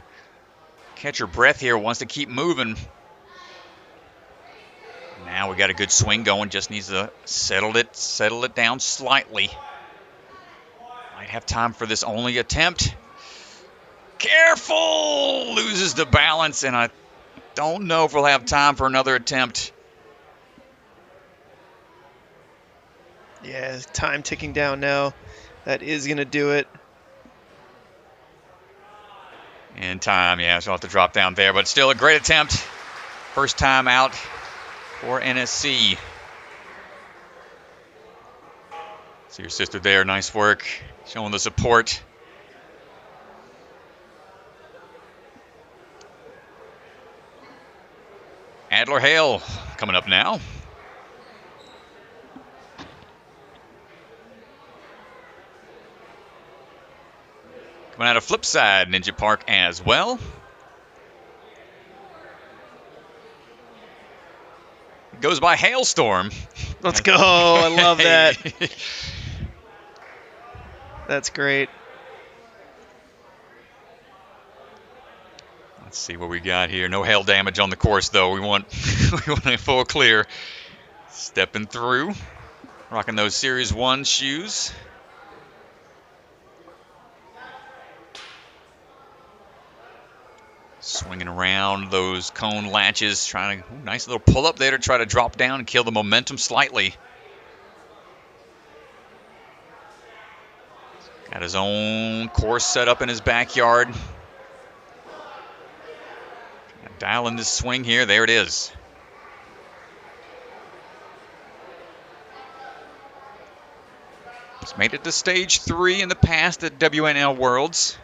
catch her breath here. Wants to keep moving. Now we got a good swing going. Just needs to settle it down slightly. Might have time for this only attempt. Careful! Loses the balance, and I don't know if we'll have time for another attempt. Yeah, time ticking down now. That is going to do it. In time, yeah, so I'll have to drop down there, but still a great attempt. First time out for NSC. See your sister there, nice work, showing the support. Adler Hale coming up now. Coming out of Flipside Ninja Park as well. Goes by Hailstorm. Let's go. I love that. That's great. Let's see what we got here. No hail damage on the course, though. We want a full clear. Stepping through. Rocking those Series 1 shoes. Swinging around those cone latches, trying to, nice little pull up there to try to drop down and kill the momentum slightly. Got his own course set up in his backyard. Dial in this swing here. There it is. He's made it to stage 3 in the past at WNL Worlds.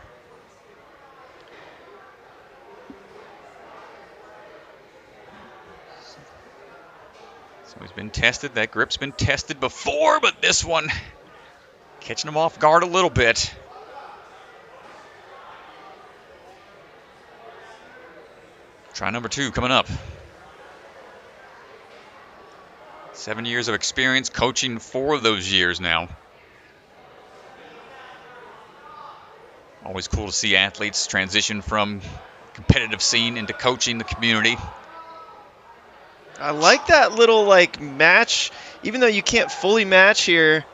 So he's been tested. That grip's been tested before, but this one catching him off guard a little bit. Try number 2 coming up. 7 years of experience, coaching 4 of those years now. Always cool to see athletes transition from competitive scene into coaching the community. I like that little match, even though you can't fully match here.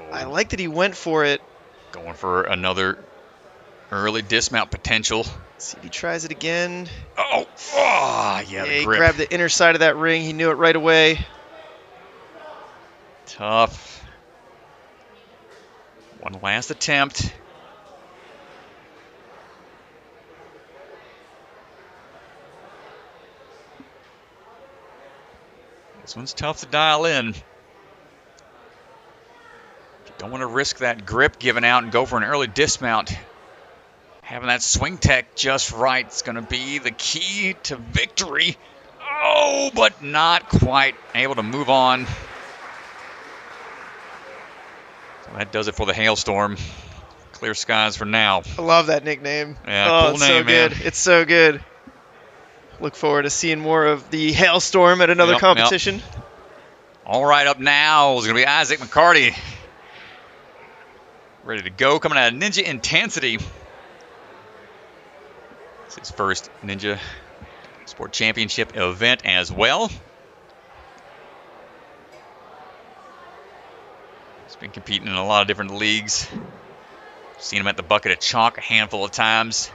I like that he went for it. Going for another early dismount potential. Let's see if he tries it again. Yeah, He grip. grabbed the inner side of that ring. He knew it right away. Tough. One last attempt. This one's tough to dial in. Don't want to risk that grip giving out and go for an early dismount. Having that swing tech just right is going to be the key to victory. Oh, but not quite able to move on. So that does it for the hailstorm. Clear skies for now. I love that nickname. Yeah, cool it's name, so good. man. It's so good. Look forward to seeing more of the hailstorm at another competition. All right, up now is going to be Isaac McCarty. Ready to go, coming out of Ninja Intensity. It's his first Ninja Sport Championship event as well. He's been competing in a lot of different leagues. Seen him at the Bucket of Chalk a handful of times.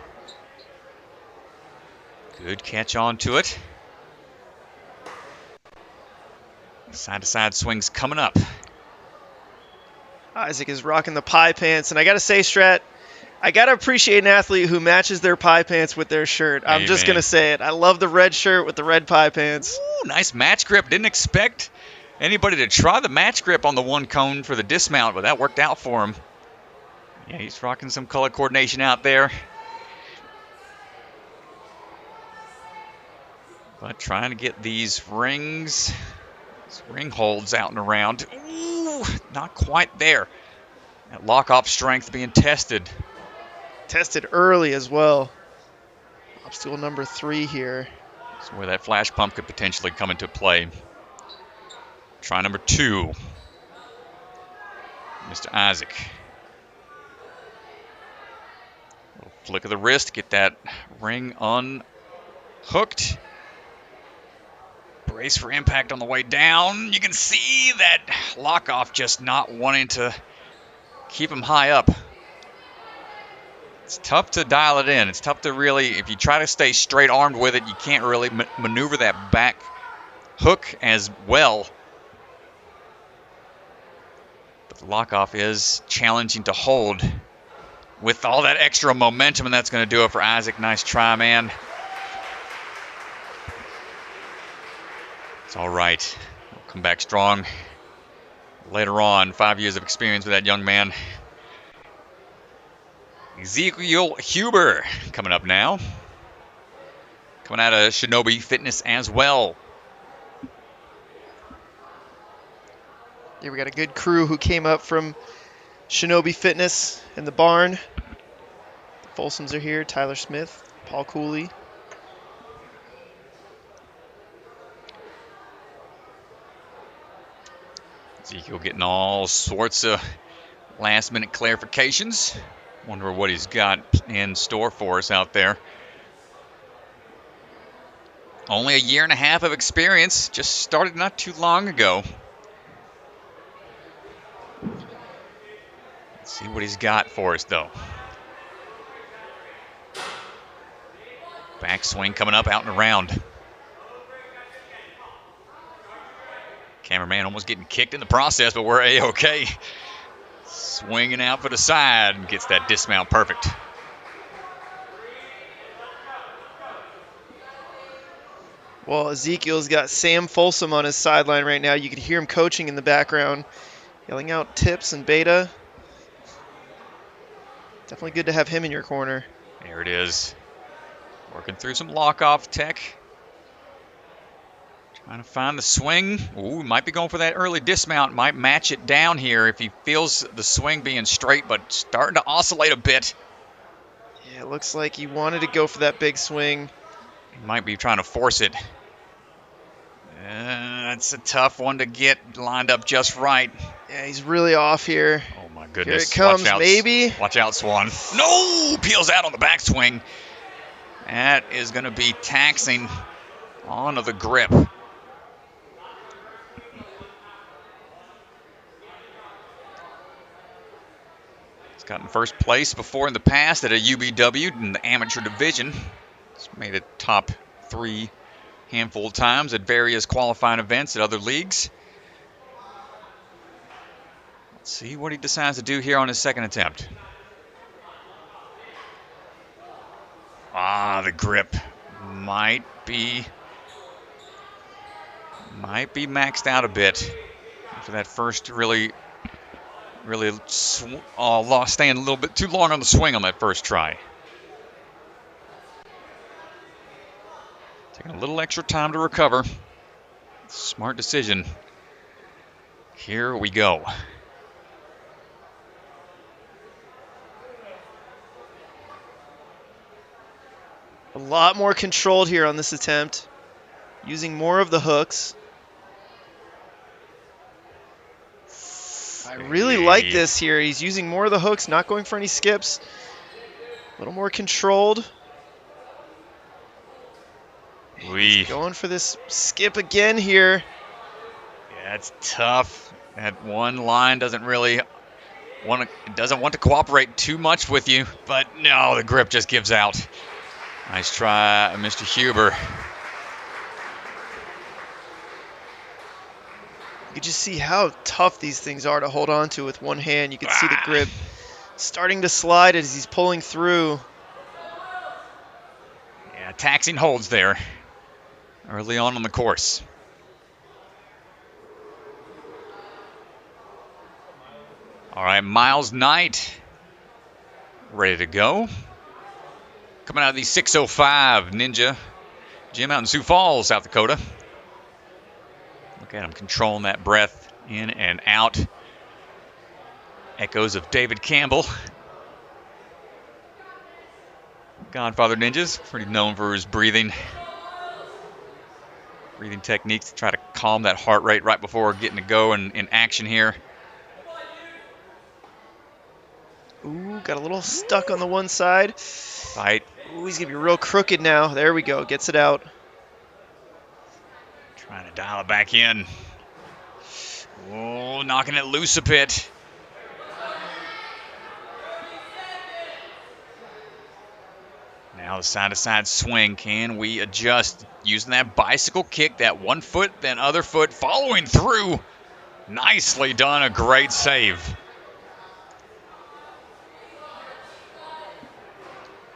Good catch onto it. Side-to-side swings coming up. Isaac is rocking the pie pants, and I got to say, Strat, I got to appreciate an athlete who matches their pie pants with their shirt. I'm just going to say it. I love the red shirt with the red pie pants. Ooh, nice match grip. Didn't expect anybody to try the match grip on the one cone for the dismount, but that worked out for him. Yeah, he's rocking some color coordination out there. But trying to get these rings, these ring holds out and around. Ooh, not quite there. That lock-off strength being tested. Tested early as well. Obstacle number 3 here. So where that flash pump could potentially come into play. Try number 2. Mr. Isaac. Little flick of the wrist, get that ring unhooked. Brace for impact on the way down. You can see that lock-off just not wanting to keep him high up. It's tough to dial it in. It's tough to really, if you try to stay straight armed with it, you can't really maneuver that back hook as well. But the lock-off is challenging to hold with all that extra momentum, and that's going to do it for Isaac. Nice try, man. It's all right. We'll come back strong later on. 5 years of experience with that young man. Ezekiel Huber coming up now. Coming out of Shinobi Fitness as well. Here we got a good crew who came up from Shinobi Fitness in the barn. The Folsoms are here. Tyler Smith, Paul Cooley. Ezekiel getting all sorts of last-minute clarifications. Wonder what he's got in store for us out there. Only a year and a half of experience. Just started not too long ago. Let's see what he's got for us, though. Backswing coming up, out and around. Cameraman almost getting kicked in the process, but we're A-okay. Swinging out for the side. Gets that dismount perfect. Well, Ezekiel's got Sam Folsom on his sideline right now. You can hear him coaching in the background, yelling out tips and beta. Definitely good to have him in your corner. There it is. Working through some lock-off tech. Trying to find the swing. Ooh, might be going for that early dismount. Might match it down here if he feels the swing being straight, but starting to oscillate a bit. Yeah, it looks like he wanted to go for that big swing. He might be trying to force it. That's a tough one to get lined up just right. Yeah, he's really off here. Oh, my goodness. Here it comes, Watch out, maybe. Watch out, Swan. No! Peels out on the backswing. That is going to be taxing onto the grip. He's gotten first place before in the past at a UBW in the amateur division. He's made it top 3 handful of times at various qualifying events at other leagues. Let's see what he decides to do here on his second attempt. Ah, the grip might be maxed out a bit after that first really staying a little bit too long on the swing on that first try. Taking a little extra time to recover. Smart decision. Here we go. A lot more controlled here on this attempt. Using more of the hooks. I really like this here. He's using more of the hooks, not going for any skips. A little more controlled. He's going for this skip again here. Yeah, it's tough. That one line doesn't want to cooperate too much with you, but no, the grip just gives out. Nice try, Mr. Huber. You can just see how tough these things are to hold on to with one hand. You can see the grip starting to slide as he's pulling through. Yeah, taxing holds there early on the course. All right, Myles Knight ready to go. Coming out of the 605 Ninja gym out in Sioux Falls, South Dakota. Look at him controlling that breath in and out. Echoes of David Campbell. Godfather Ninjas, pretty known for his breathing techniques to try to calm that heart rate right before getting to go in action here. Ooh, got a little stuck on the one side. Fight. Ooh, he's going to be real crooked now. There we go. Gets it out. Trying to dial it back in. Oh, knocking it loose a bit. Now the side-to-side swing. Can we adjust? Using that bicycle kick, that one foot, then other foot, following through. Nicely done. A great save.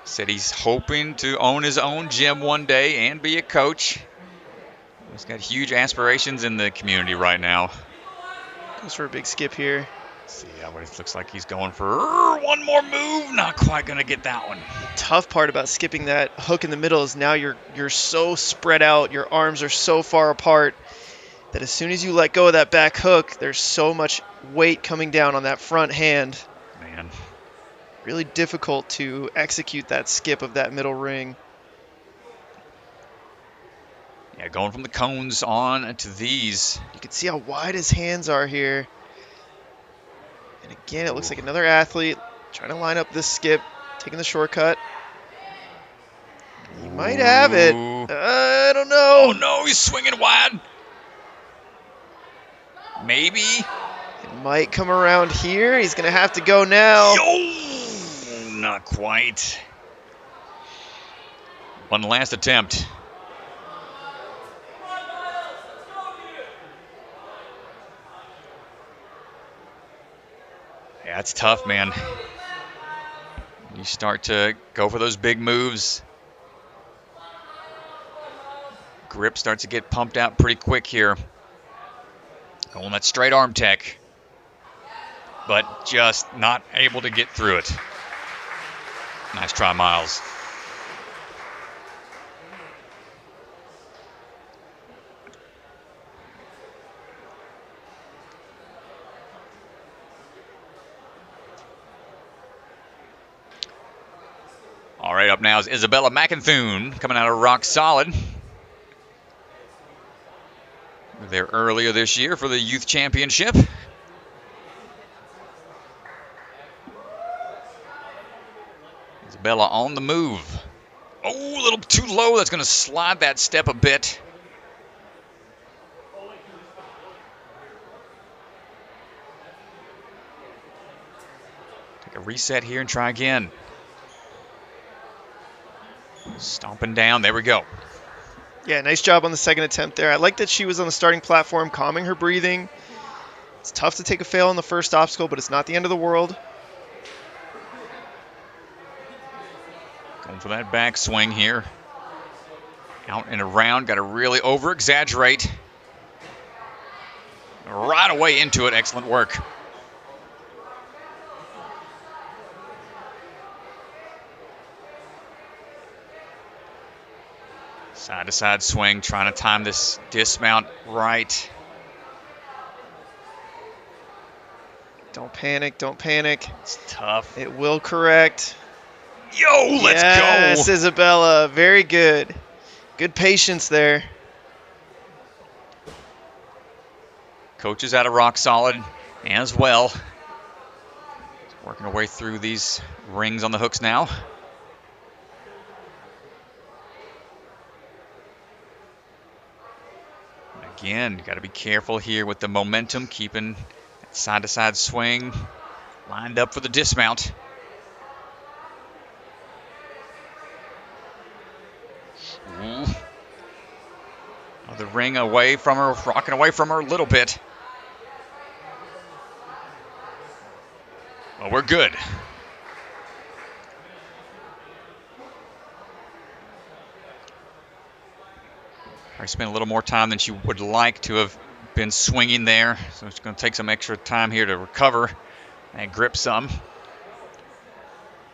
Said he's hoping to own his own gym one day and be a coach. He's got huge aspirations in the community right now. Goes for a big skip here. Let's see what it looks like. He's going for one more move. Not quite going to get that one. The tough part about skipping that hook in the middle is now you're so spread out. Your arms are so far apart that as soon as you let go of that back hook, there's so much weight coming down on that front hand. Man. Really difficult to execute that skip of that middle ring. Yeah, going from the cones on to these. You can see how wide his hands are here. And again, it looks like another athlete trying to line up this skip, taking the shortcut. He might have it. I don't know. Oh, no, he's swinging wide. Maybe. It might come around here. He's going to have to go now. Not quite. One last attempt. Yeah, it's tough, man. You start to go for those big moves. Grip starts to get pumped out pretty quick here. Going that straight arm tech. But just not able to get through it. Nice try, Myles. All right, up now is Izabela Mackenthun coming out of Rock Solid. There earlier this year for the Youth Championship. Izabela on the move. Oh, a little too low. That's going to slide that step a bit. Take a reset here and try again. Stomping down. There we go. Yeah, nice job on the second attempt there. I like that she was on the starting platform, calming her breathing. It's tough to take a fail on the first obstacle, but it's not the end of the world. Going for that back swing here. Out and around. Got to really over-exaggerate. Right away into it. Excellent work. Side-to-side swing, trying to time this dismount right. Don't panic, don't panic. It's tough. It will correct. Yo, let's go. Yes, Izabela, very good. Good patience there. Coach is out of Rock Solid as well. Working our way through these rings on the hooks now. Again, got to be careful here with the momentum, keeping that side-to-side swing lined up for the dismount. Ooh. The ring away from her, rocking away from her a little bit. Well, we're good. I spent a little more time than she would like to have been swinging there. So it's going to take some extra time here to recover and grip some.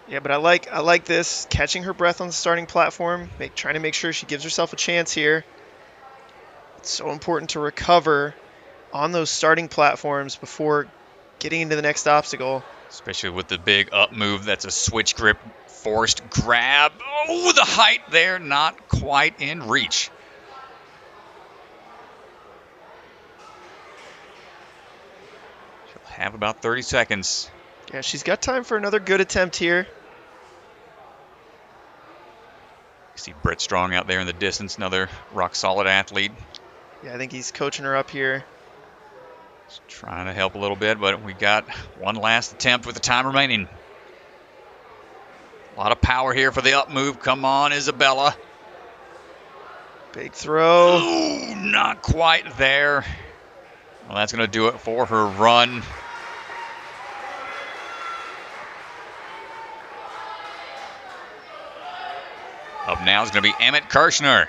Yeah, but I like this, catching her breath on the starting platform, trying to make sure she gives herself a chance here. It's so important to recover on those starting platforms before getting into the next obstacle. Especially with the big up move. That's a switch grip, forced grab. Oh, the height there, not quite in reach. She'll have about 30 seconds. Yeah, she's got time for another good attempt here. You see Britt Strong out there in the distance, another rock solid athlete. Yeah, I think he's coaching her up here. Just trying to help a little bit, but we got one last attempt with the time remaining. A lot of power here for the up move. Come on, Izabela. Big throw. Ooh, not quite there. Well, that's going to do it for her run. Up now is going to be Emmett Kirchner.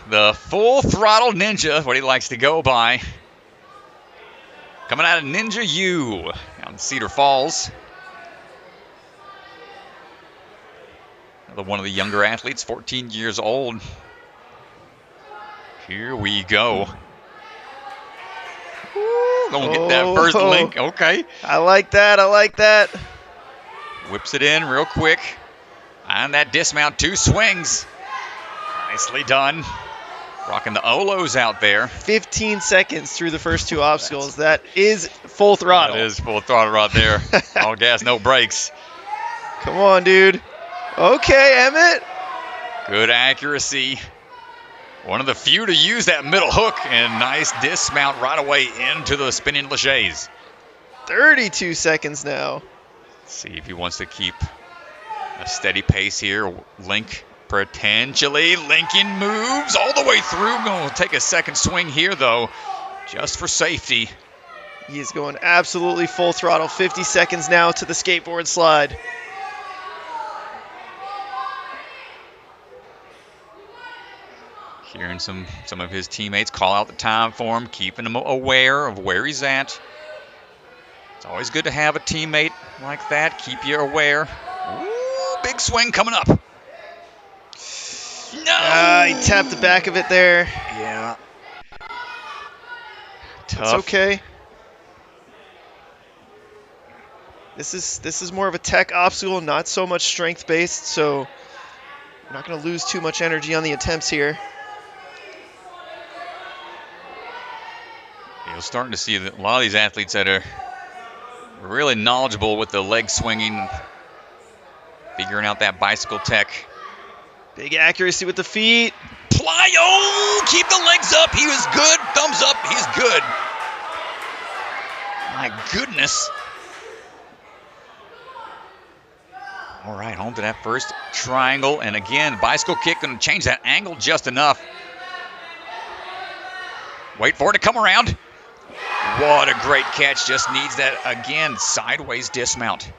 The full throttle ninja, what he likes to go by. Coming out of Ninja U out in Cedar Falls. Another one of the younger athletes, 14 years old. Here we go. Ooh, gonna get that first link. Okay. I like that. I like that. Whips it in real quick. And that dismount, 2 swings. Nicely done. Rocking the Olos out there. 15 seconds through the first 2 obstacles. That is full throttle. That is full throttle right there. All gas, no brakes. Come on, dude. Okay, Emmett. Good accuracy. One of the few to use that middle hook, and nice dismount right away into the spinning laches. 32 seconds now. Let's see if he wants to keep a steady pace here. Link potentially linking moves all the way through. Going to take a second swing here, though, just for safety. He is going absolutely full throttle. 50 seconds now to the skateboard slide. Hearing some of his teammates call out the time for him, keeping him aware of where he's at. It's always good to have a teammate like that, keep you aware. Ooh, big swing coming up. No! He tapped the back of it there. Yeah. Tough. It's okay. This is more of a tech obstacle, not so much strength based, so we're not going to lose too much energy on the attempts here. You're starting to see that a lot of these athletes that are really knowledgeable with the leg swinging, figuring out that bicycle tech. Big accuracy with the feet. Plyo! Keep the legs up. He was good. Thumbs up. He's good. My goodness. All right, home to that first triangle. And again, bicycle kick going to change that angle just enough. Wait for it to come around. What a great catch. Just needs that, again, sideways dismount.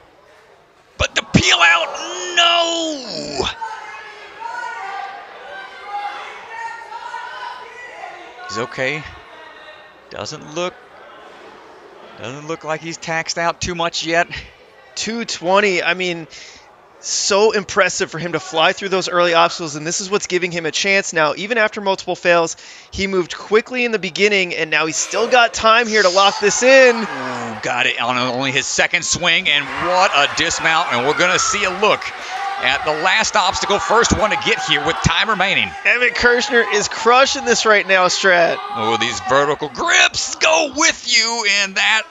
But the peel out, no! He's okay. Doesn't look like he's taxed out too much yet. 220, I mean, so impressive for him to fly through those early obstacles, and this is what's giving him a chance now. Even after multiple fails, he moved quickly in the beginning, and now he's still got time here to lock this in. Ooh, got it on only his second swing, and what a dismount, and we're going to see a look at the last obstacle, first one to get here with time remaining. Emmett Kirchner is crushing this right now, Strat. Oh, these vertical grips go with you, and that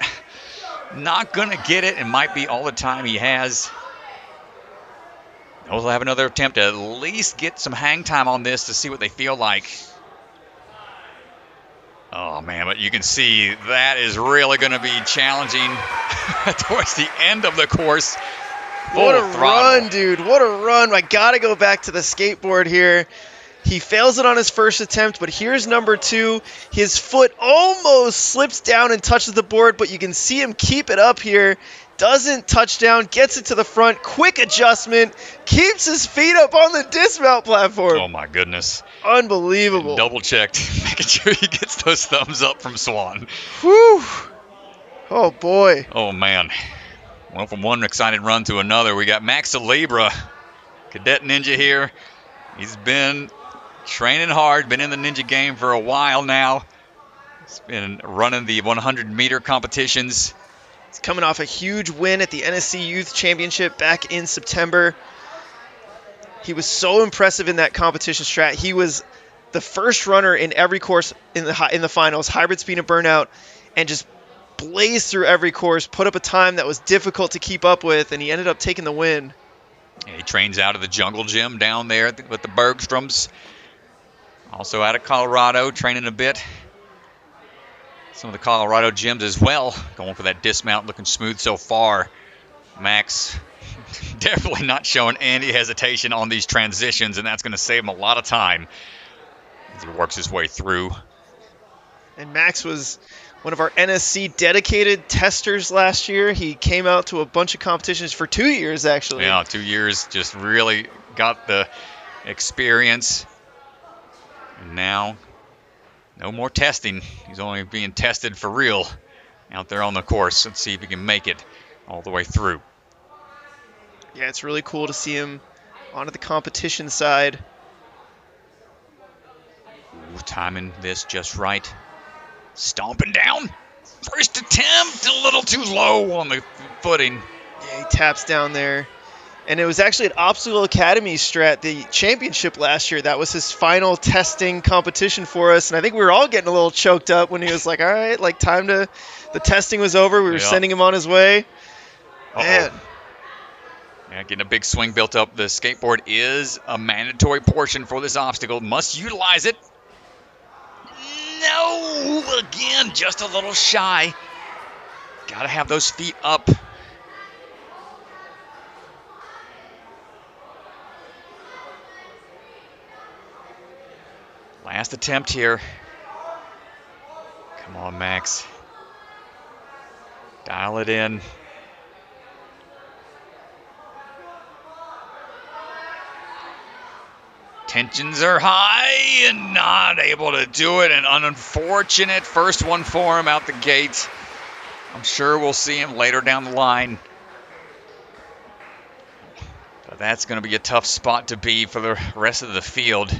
not going to get it, and might be all the time he has. We'll have another attempt to at least get some hang time on this to see what they feel like. Oh, man, but you can see that is really going to be challenging towards the end of the course. What a run, dude. What a run. I got to go back to the skateboard here. He fails it on his first attempt, but here's number two. His foot almost slips down and touches the board, but you can see him keep it up here. Doesn't touch down, gets it to the front, quick adjustment, keeps his feet up on the dismount platform. Oh, my goodness. Unbelievable. Double checked, making sure he gets those thumbs up from Swan. Whew. Oh, boy. Oh, man. Well, from one excited run to another, we got Max Alibra, cadet ninja here. He's been training hard, been in the ninja game for a while now. He's been running the 100-meter competitions. He's coming off a huge win at the NSC Youth Championship back in September. He was so impressive in that competition, Strat. He was the first runner in every course in the finals, hybrid speed and burnout, and just blazed through every course, put up a time that was difficult to keep up with, and he ended up taking the win. Yeah, he trains out of the Jungle Gym down there with the Bergstroms. Also out of Colorado, training a bit. Some of the Colorado gyms as well, going for that dismount, looking smooth so far. Max definitely not showing any hesitation on these transitions, and that's going to save him a lot of time as he works his way through. And Max was one of our NSC dedicated testers last year. He came out to a bunch of competitions for 2 years, actually. Yeah, 2 years, just really got the experience. And now, no more testing. He's only being tested for real out there on the course. Let's see if he can make it all the way through. Yeah, it's really cool to see him onto the competition side. Ooh, timing this just right. Stomping down. First attempt, a little too low on the footing. Yeah, he taps down there. And it was actually at Obstacle Academy, Strat, the championship last year. That was his final testing competition for us. And I think we were all getting a little choked up when he was like, all right, like time to, the testing was over. We were sending him on his way. Man. Yeah, getting a big swing built up. The skateboard is a mandatory portion for this obstacle. Must utilize it. No, again, just a little shy. Got to have those feet up. Last attempt here. Come on, Max. Dial it in. Tensions are high and not able to do it. An unfortunate first one for him out the gate. I'm sure we'll see him later down the line. But that's going to be a tough spot to be for the rest of the field.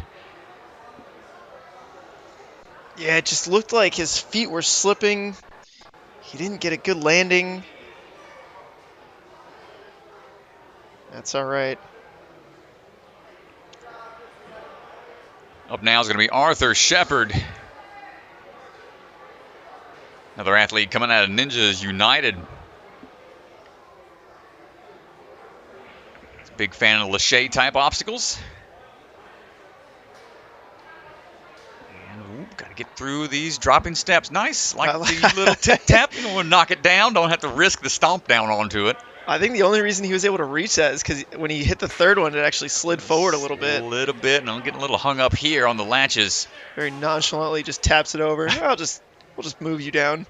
Yeah, it just looked like his feet were slipping. He didn't get a good landing. That's all right. Up now is going to be Arthur Shepard. Another athlete coming out of Ninjas United. Big fan of Lachey type obstacles. And got to get through these dropping steps. Nice, like the little tip tap. You don't want to knock it down. Don't have to risk the stomp down onto it. I think the only reason he was able to reach that is because when he hit the third one, it actually slid forward a little bit. A little bit, and I'm getting a little hung up here on the latches. Very nonchalantly just taps it over. We'll just move you down.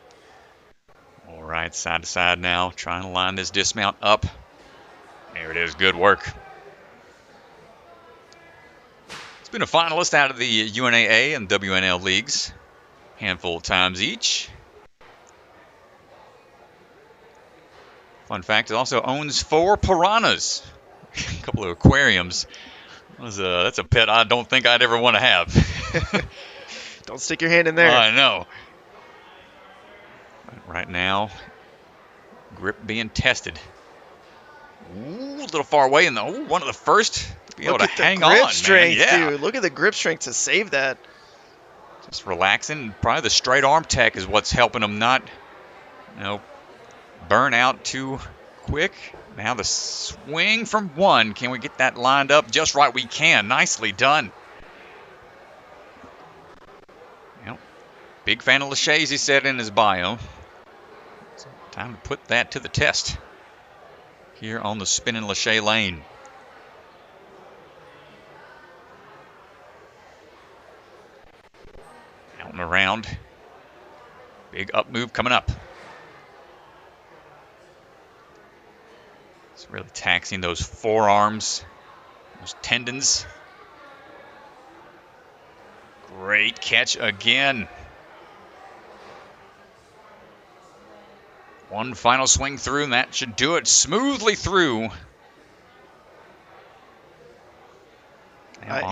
All right, side to side now, trying to line this dismount up. There it is, good work. He's been a finalist out of the UNAA and WNL leagues, handful of times each. Fun fact, it also owns 4 piranhas, a couple of aquariums. That's a pet I don't think I'd ever want to have. Don't stick your hand in there. I know. Right now, grip being tested. Ooh, a little far away, and one of the first to be able to hang on. Grip strength, man. dude. Look at the grip strength to save that. Just relaxing. Probably the straight arm tech is what's helping him not, burn out too quick. Now the swing from one. Can we get that lined up just right? We can. Nicely done. Big fan of Lachey's, he said in his bio. So time to put that to the test here on the spinning Lachey lane. Out and around. Big up move coming up. It's really taxing those forearms, those tendons. Great catch again. One final swing through, and that should do it smoothly through.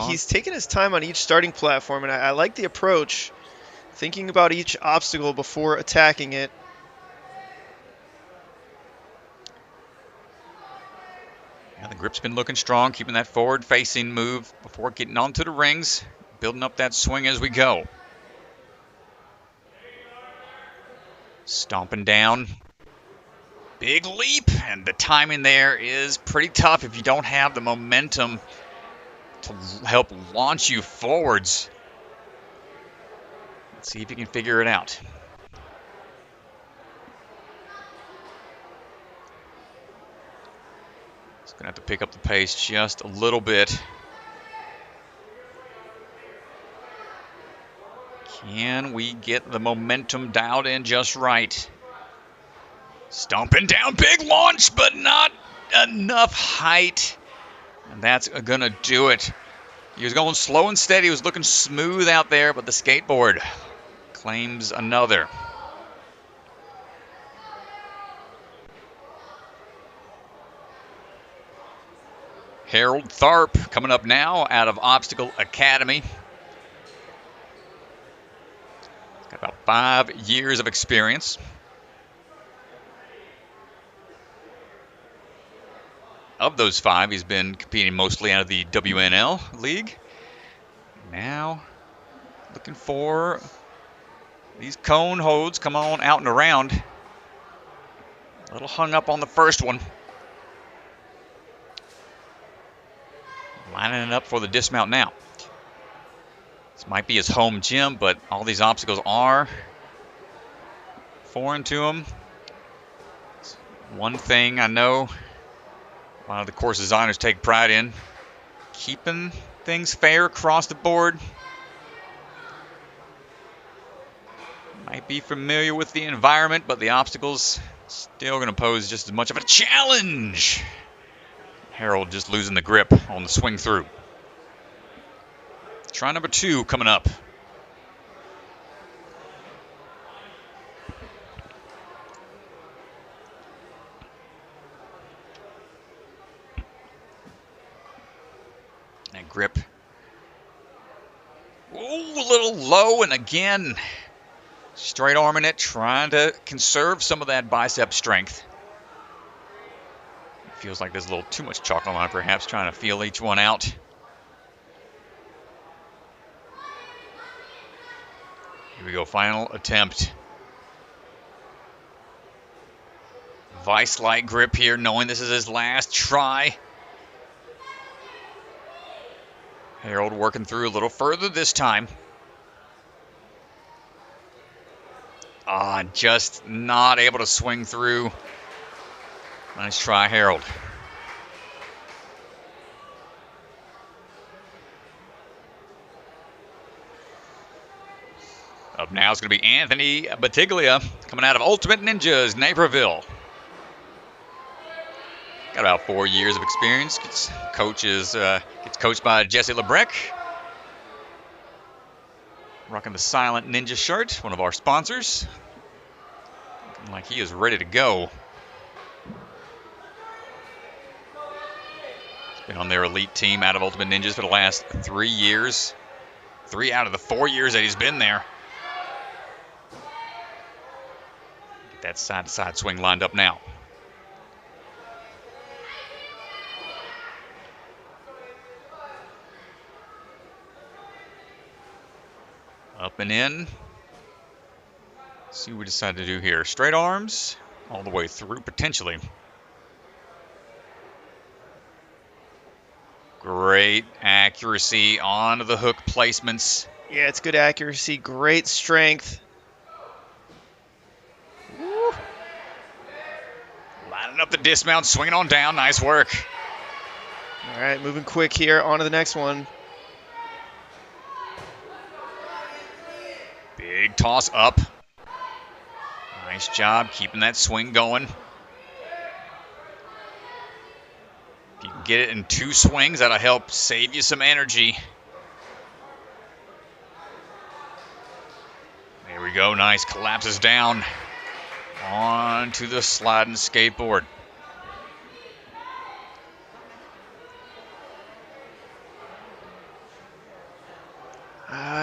He's taking his time on each starting platform, and I like the approach, thinking about each obstacle before attacking it. Yeah, the grip's been looking strong, keeping that forward-facing move before getting onto the rings, building up that swing as we go. Stomping down. Big leap, and the timing there is pretty tough if you don't have the momentum to help launch you forwards. Let's see if you can figure it out. It's going to have to pick up the pace just a little bit. Can we get the momentum dialed in just right? Stomping down, big launch, but not enough height. And that's going to do it. He was going slow and steady. He was looking smooth out there, but the skateboard claims another. Harold Tharp coming up now out of Obstacle Academy. He's got about 5 years of experience. Of those 5, he's been competing mostly out of the WNL League. Now, looking for these cone holds. Come on, out and around. A little hung up on the first one. Lining it up for the dismount now. This might be his home gym, but all these obstacles are foreign to him. It's one thing I know a lot of the course designers take pride in, keeping things fair across the board. Might be familiar with the environment, but the obstacles Still going to pose just as much of a challenge. Harold just losing the grip on the swing through. Try number 2 coming up. And grip. Ooh, a little low, and again, straight arming it, trying to conserve some of that bicep strength. Feels like there's a little too much chalk on line, perhaps, trying to feel each one out. Here we go, final attempt. Vice-like grip here, knowing this is his last try. Harold working through a little further this time. Just not able to swing through. Nice try, Harold. Up now is going to be Anthony Batiglia coming out of Ultimate Ninjas, Naperville. Got about 4 years of experience. Gets coached by Jesse Lebrecq. Rocking the Silent Ninja shirt, one of our sponsors. Looking like he is ready to go. He's been on their elite team out of Ultimate Ninjas for the last 3 years. 3 out of the 4 years that he's been there. Get that side-to-side swing lined up now. Up and in. Let's see what we decide to do here. Straight arms all the way through, potentially. Great accuracy on the hook placements. Yeah, it's good accuracy, great strength. Woo. Lining up the dismount, swinging on down. Nice work. All right, moving quick here. On to the next one. Big toss up. Nice job keeping that swing going. If you can get it in 2 swings, that'll help save you some energy. There we go. Nice. Collapses down onto the sliding skateboard.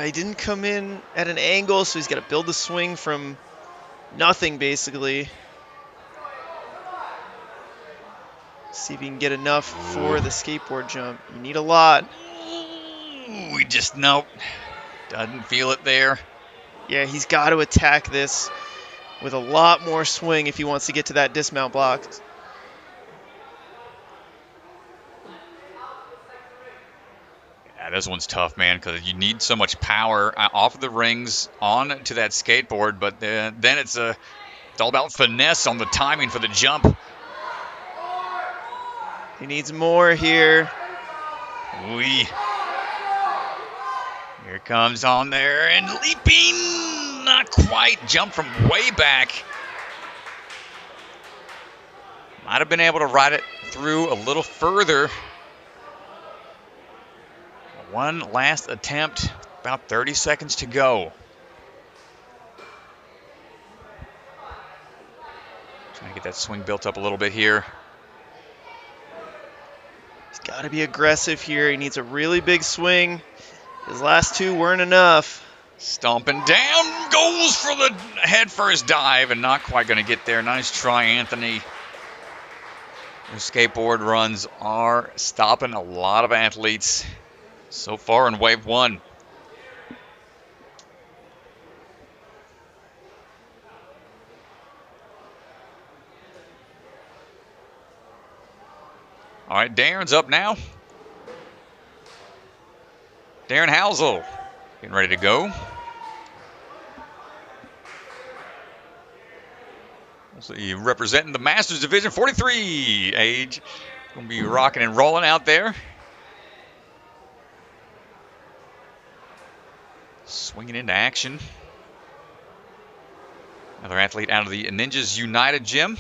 He didn't come in at an angle, so he's got to build the swing from nothing, basically. See if he can get enough for the skateboard jump. You need a lot. We just, nope. Doesn't feel it there. Yeah, he's got to attack this with a lot more swing if he wants to get to that dismount block. Yeah, this one's tough, man, because you need so much power off of the rings onto that skateboard, but then it's all about finesse on the timing for the jump. He needs more here. Here comes on there and leaping. Not quite. Jump from way back. Might have been able to ride it through a little further. One last attempt. About 30 seconds to go. Trying to get that swing built up a little bit here. He's got to be aggressive here. He needs a really big swing. His last 2 weren't enough. Stomping down, goes for the head first dive and not quite going to get there. Nice try, Anthony. Those skateboard runs are stopping a lot of athletes so far in Wave 1. All right, Darren's up now. Darren Halzle getting ready to go. So he representing the Masters Division, 43 age. Going to be rocking and rolling out there. Swinging into action. Another athlete out of the Ninjas United gym.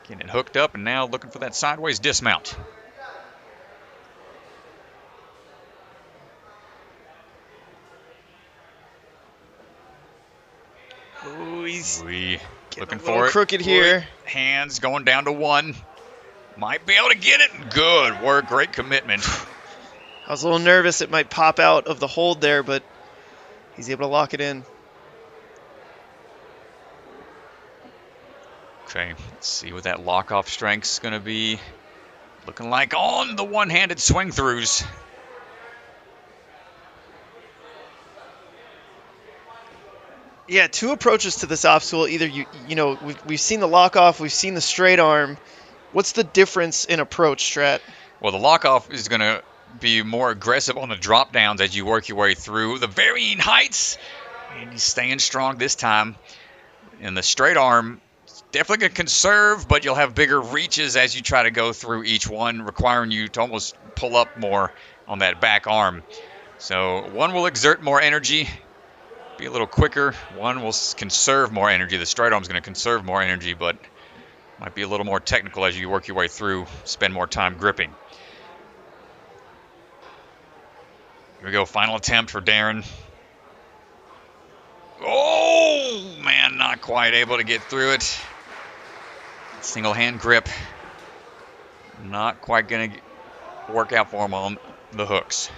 Getting it hooked up and now looking for that sideways dismount. Ooh, he's looking a for it. Crooked here. Hands going down to 1. Might be able to get it. Good work. Great commitment. I was a little nervous it might pop out of the hold there, but he's able to lock it in. Okay, let's see what that lock-off strength's going to be looking like on the one-handed swing-throughs. Yeah, 2 approaches to this obstacle. Either you know we've seen the lock off, we've seen the straight arm. What's the difference in approach, Strat? Well, the lock off is going to be more aggressive on the drop downs as you work your way through the varying heights, and he's staying strong this time. And the straight arm is definitely going to conserve, but you'll have bigger reaches as you try to go through each one, requiring you to almost pull up more on that back arm. So one will exert more energy, be a little quicker. One will conserve more energy. The straight arm is going to conserve more energy, but might be a little more technical as you work your way through, spend more time gripping. Here we go, final attempt for Darren. Oh, man, not quite able to get through it. Single hand grip. Not quite going to work out for him on the hooks.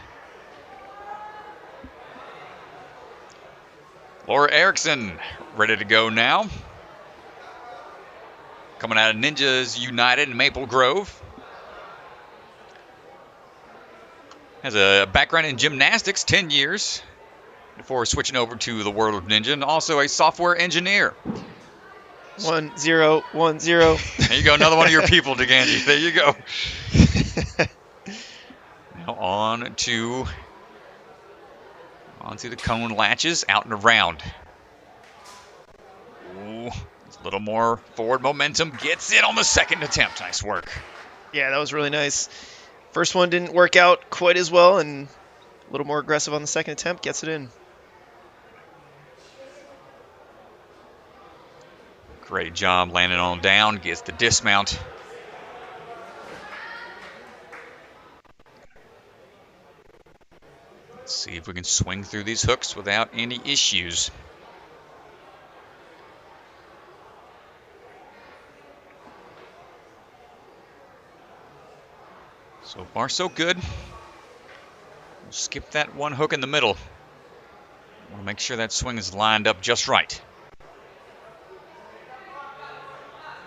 Laura Erickson ready to go now. Coming out of Ninjas United in Maple Grove. Has a background in gymnastics, 10 years, before switching over to the world of Ninja, and also a software engineer. 1-0, 1-0. There you go, another one of your people, DeGangi. There you go. Now onto the cone latches, out and around. Ooh, a little more forward momentum. Gets it on the second attempt. Nice work. Yeah, that was really nice. First one didn't work out quite as well, and a little more aggressive on the second attempt. Gets it in. Great job landing on down. Gets the dismount. Let's see if we can swing through these hooks without any issues. So far, so good. We'll skip that one hook in the middle. Want to make sure that swing is lined up just right.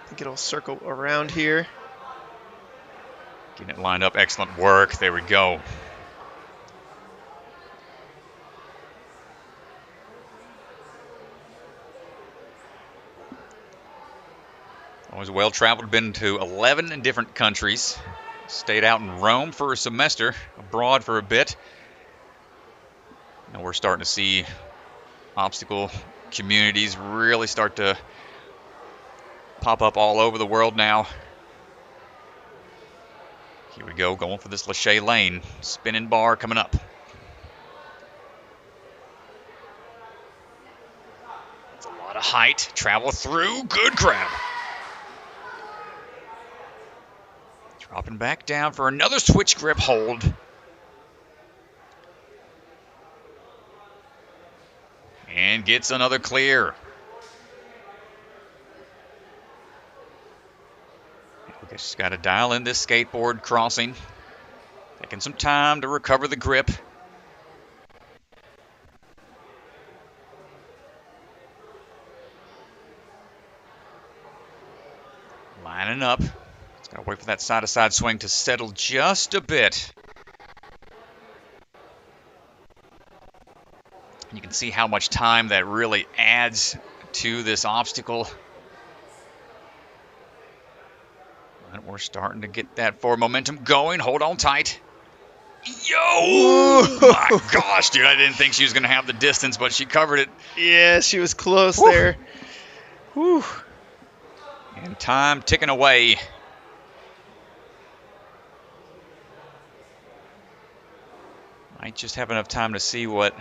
I think it'll circle around here. Getting it lined up. Excellent work. There we go. Always well-traveled, been to 11 different countries. Stayed out in Rome for a semester, abroad for a bit. Now we're starting to see obstacle communities really start to pop up all over the world now. Here we go, going for this Lachey Lane. Spinning bar coming up. It's a lot of height. Travel through. Good grab. Dropping back down for another switch grip hold. And gets another clear. We just got to dial in this skateboard crossing. Taking some time to recover the grip. Lining up. Got to wait for that side-to-side swing to settle just a bit. You can see how much time that really adds to this obstacle. And we're starting to get that forward momentum going. Hold on tight. Yo! My gosh, dude, I didn't think she was going to have the distance, but she covered it. Yeah, she was close there. Whew. And time ticking away. Might just have enough time to see what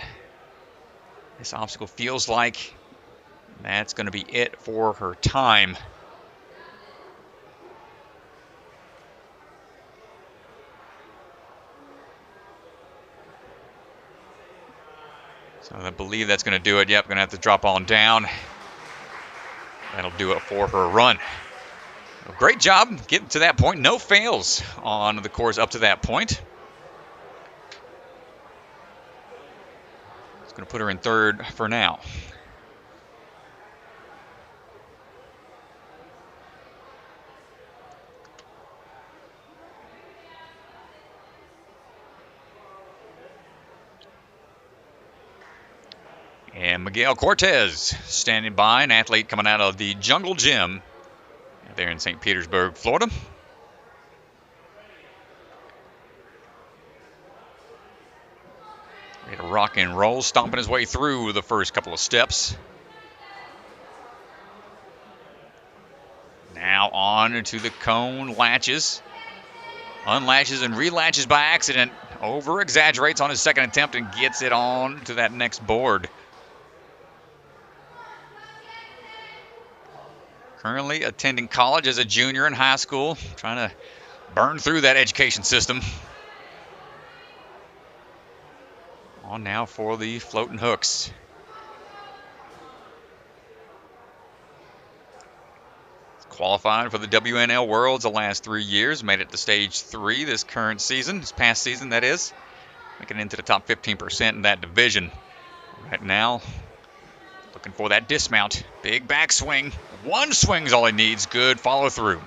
this obstacle feels like That's going to be it for her time. So I believe that's going to do it. Yep, going to have to drop on down. That'll do it for her run. Well, great job getting to that point. No fails on the course up to that point. It's going to put her in third for now. And Miguel Cortes standing by, an athlete coming out of the Jungle Gym there in St. Petersburg, Florida. Ready to rock and roll, stomping his way through the first couple of steps. Now on to the cone latches. Unlatches and relatches by accident. Over-exaggerates on his second attempt and gets it on to that next board. Currently attending college as a junior in high school, trying to burn through that education system. On now for the floating hooks. Qualified for the WNL Worlds the last 3 years. Made it to stage 3 this current season, this past season that is. Making it into the top 15% in that division. Right now, looking for that dismount. Big backswing. One swing's all he needs. Good follow through.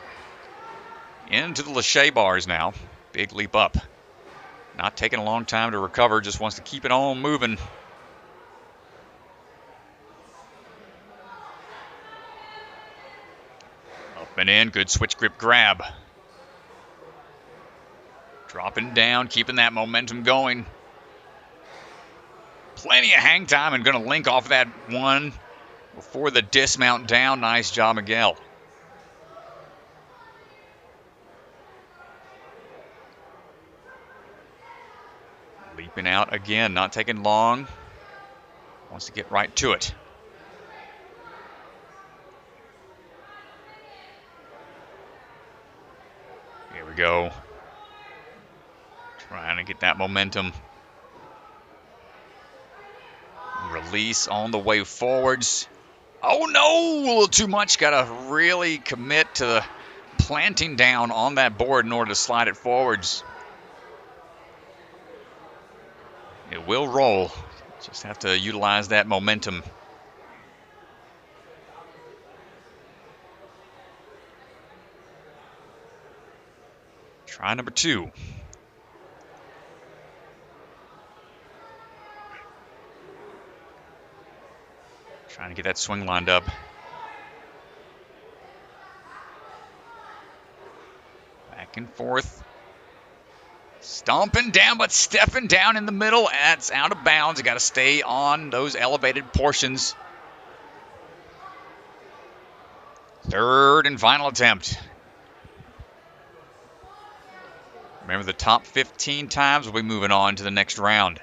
Into the Lachey bars now. Big leap up. Not taking a long time to recover. Just wants to keep it on moving. Up and in. Good switch grip grab. Dropping down. Keeping that momentum going. Plenty of hang time and going to link off that one before the dismount down. Nice job, Miguel. Leaping out again, not taking long. Wants to get right to it. Here we go. Trying to get that momentum. Release on the way forwards. Oh no, a little too much. Got to really commit to planting down on that board in order to slide it forwards. It will roll. Just have to utilize that momentum. Try number 2. Trying to get that swing lined up. Back and forth. Stomping down, but stepping down in the middle. That's out of bounds. You got to stay on those elevated portions. Third and final attempt. Remember, the top 15 times will be moving on to the next round.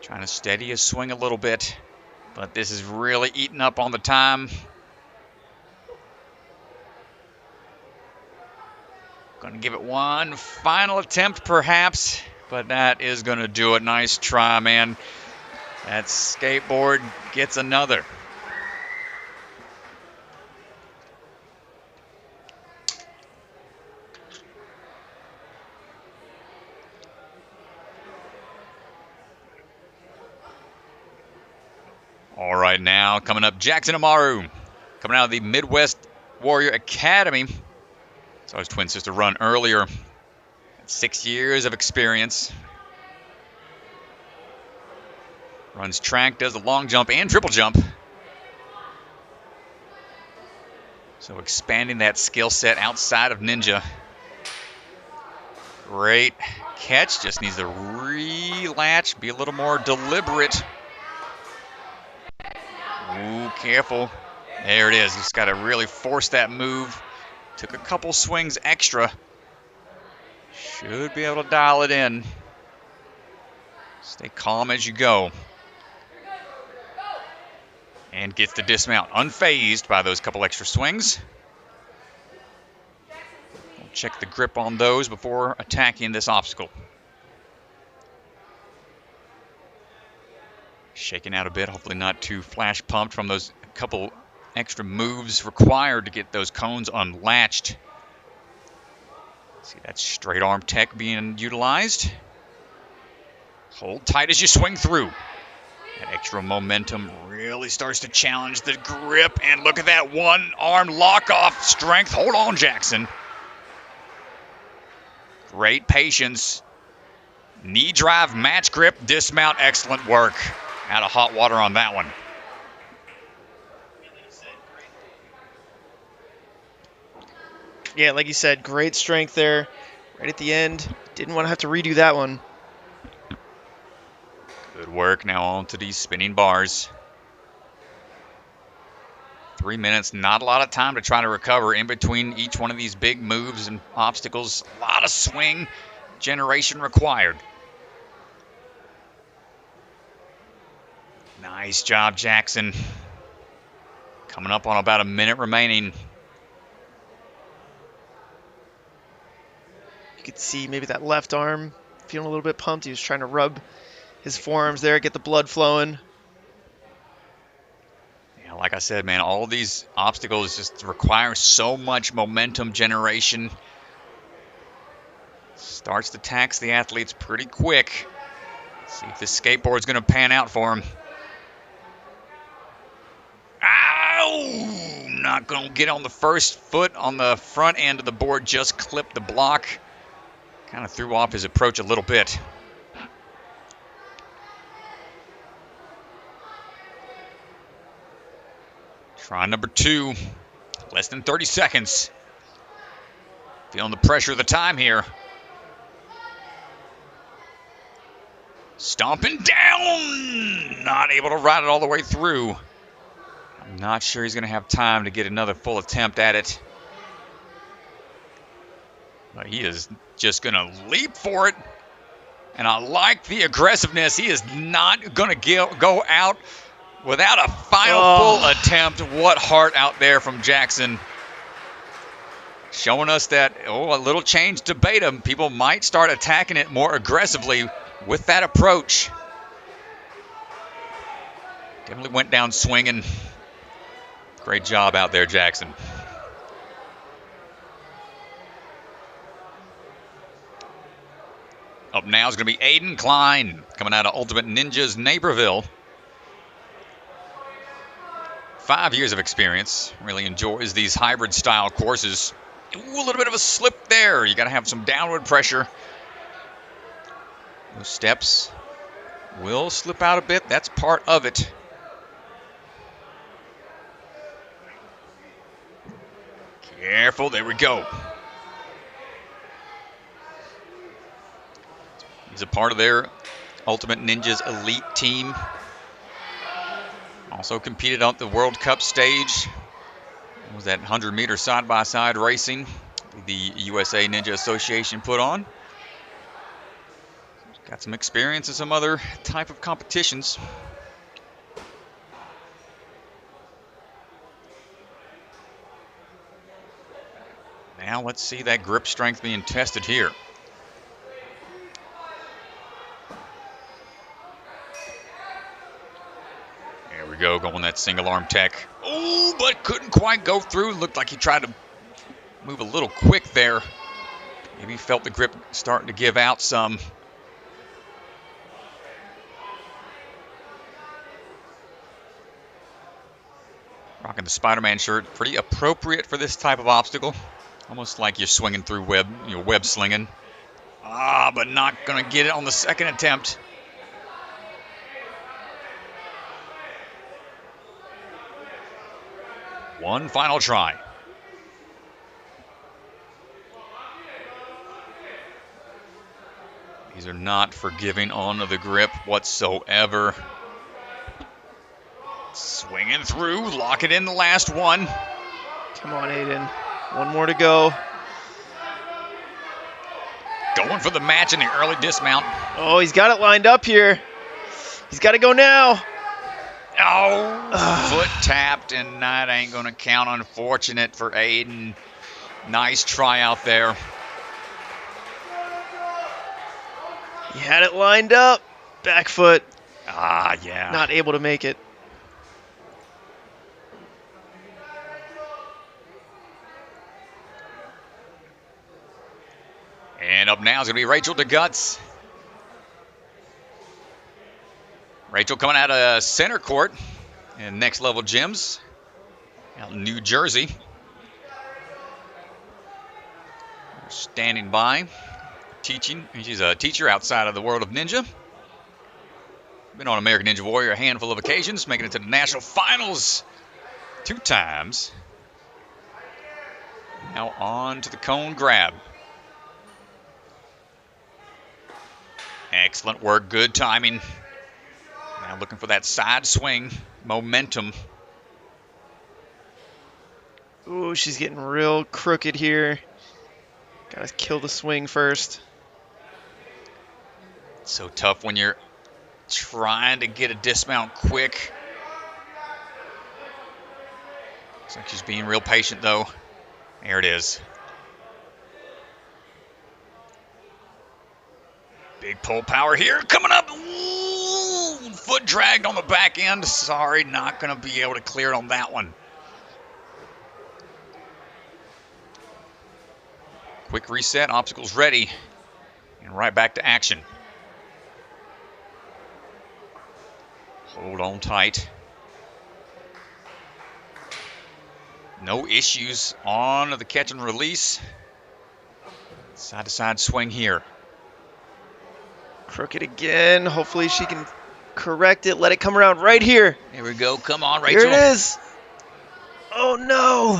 Trying to steady his swing a little bit, but this is really eating up on the time. Going to give it one final attempt, perhaps, but that is going to do it. Nice try, man. That skateboard gets another. All right, now coming up, Jackson Amaro, coming out of the Midwest Warrior Academy. Saw his twin sister run earlier. 6 years of experience. Runs track, does the long jump and triple jump. So expanding that skill set outside of ninja. Great catch, just needs to relatch, be a little more deliberate. Ooh, careful. There it is. Just got to really force that move. Took a couple swings extra. Should be able to dial it in. Stay calm as you go. And gets the dismount unfazed by those couple extra swings. We'll check the grip on those before attacking this obstacle. Shaking out a bit, hopefully not too flash pumped from those couple extra moves required to get those cones unlatched. See that straight arm tech being utilized. Hold tight as you swing through. That extra momentum really starts to challenge the grip. And look at that one arm lock off strength. Hold on, Jackson. Great patience. Knee drive, match grip, dismount, excellent work. Out of hot water on that one. Yeah, like you said, great strength there. Right at the end. Didn't want to have to redo that one. Good work. Now on to these spinning bars. 3 minutes, not a lot of time to try to recover in between each one of these big moves and obstacles. A lot of swing generation required. Nice job, Jackson. Coming up on about a minute remaining. You could see maybe that left arm feeling a little bit pumped. He was trying to rub his forearms there, get the blood flowing. Yeah, like I said, man, all these obstacles just require so much momentum generation. Starts to tax the athletes pretty quick. See if this skateboard's going to pan out for him. Ow! Not going to get on the first foot on the front end of the board. Just clipped the block. Kind of threw off his approach a little bit. Try number 2. Less than 30 seconds. Feeling the pressure of the time here. Stomping down. Not able to ride it all the way through. I'm not sure he's going to have time to get another full attempt at it. But he is just going to leap for it. And I like the aggressiveness. He is not going to go out without a final full attempt. What heart out there from Jackson. Showing us that, a little change to beta. People might start attacking it more aggressively with that approach. Definitely went down swinging. Great job out there, Jackson. Up now is going to be Aidan Klein, coming out of Ultimate Ninjas Naperville. 5 years of experience. Really enjoys these hybrid style courses. Ooh, a little bit of a slip there. You got to have some downward pressure. Those steps will slip out a bit. That's part of it. Careful. There we go. He's a part of their Ultimate Ninjas Elite team. Also competed on the World Cup stage. What was that 100-meter side-by-side racing the USA Ninja Association put on. Got some experience in some other type of competitions. Now let's see that grip strength being tested here. There we go, going that single arm tech. Oh, but couldn't quite go through. Looked like he tried to move a little quick there. Maybe he felt the grip starting to give out some. Rocking the Spider-Man shirt, pretty appropriate for this type of obstacle. Almost like you're swinging through web slinging. But not going to get it on the second attempt. One final try. These are not forgiving on the grip whatsoever. Swinging through, lock it in the last one. Come on, Aiden. One more to go. Going for the match in the early dismount. Oh, he's got it lined up here. He's got to go now. Oh, foot tapped, and that ain't going to count. Unfortunate for Aiden. Nice try out there. He had it lined up. Back foot. Ah, yeah. Not able to make it. And up now is going to be Rachel DeGuts. Rachel coming out of center court in Next Level Gyms out in New Jersey. Standing by, teaching. She's a teacher outside of the world of Ninja. Been on American Ninja Warrior a handful of occasions, making it to the national finals 2 times. Now on to the cone grab. Excellent work, good timing. Now looking for that side swing, momentum. Ooh, she's getting real crooked here. Gotta kill the swing first. It's so tough when you're trying to get a dismount quick. Looks like she's being real patient though. There it is. Big pull power here, coming up. Ooh, foot dragged on the back end. Sorry, not going to be able to clear it on that one. Quick reset, obstacles ready, and right back to action. Hold on tight. No issues on the catch and release. Side to side swing here. Crooked again. Hopefully she can correct it. Let it come around right here. Here we go. Come on, Rachel. Here it is. Oh, no.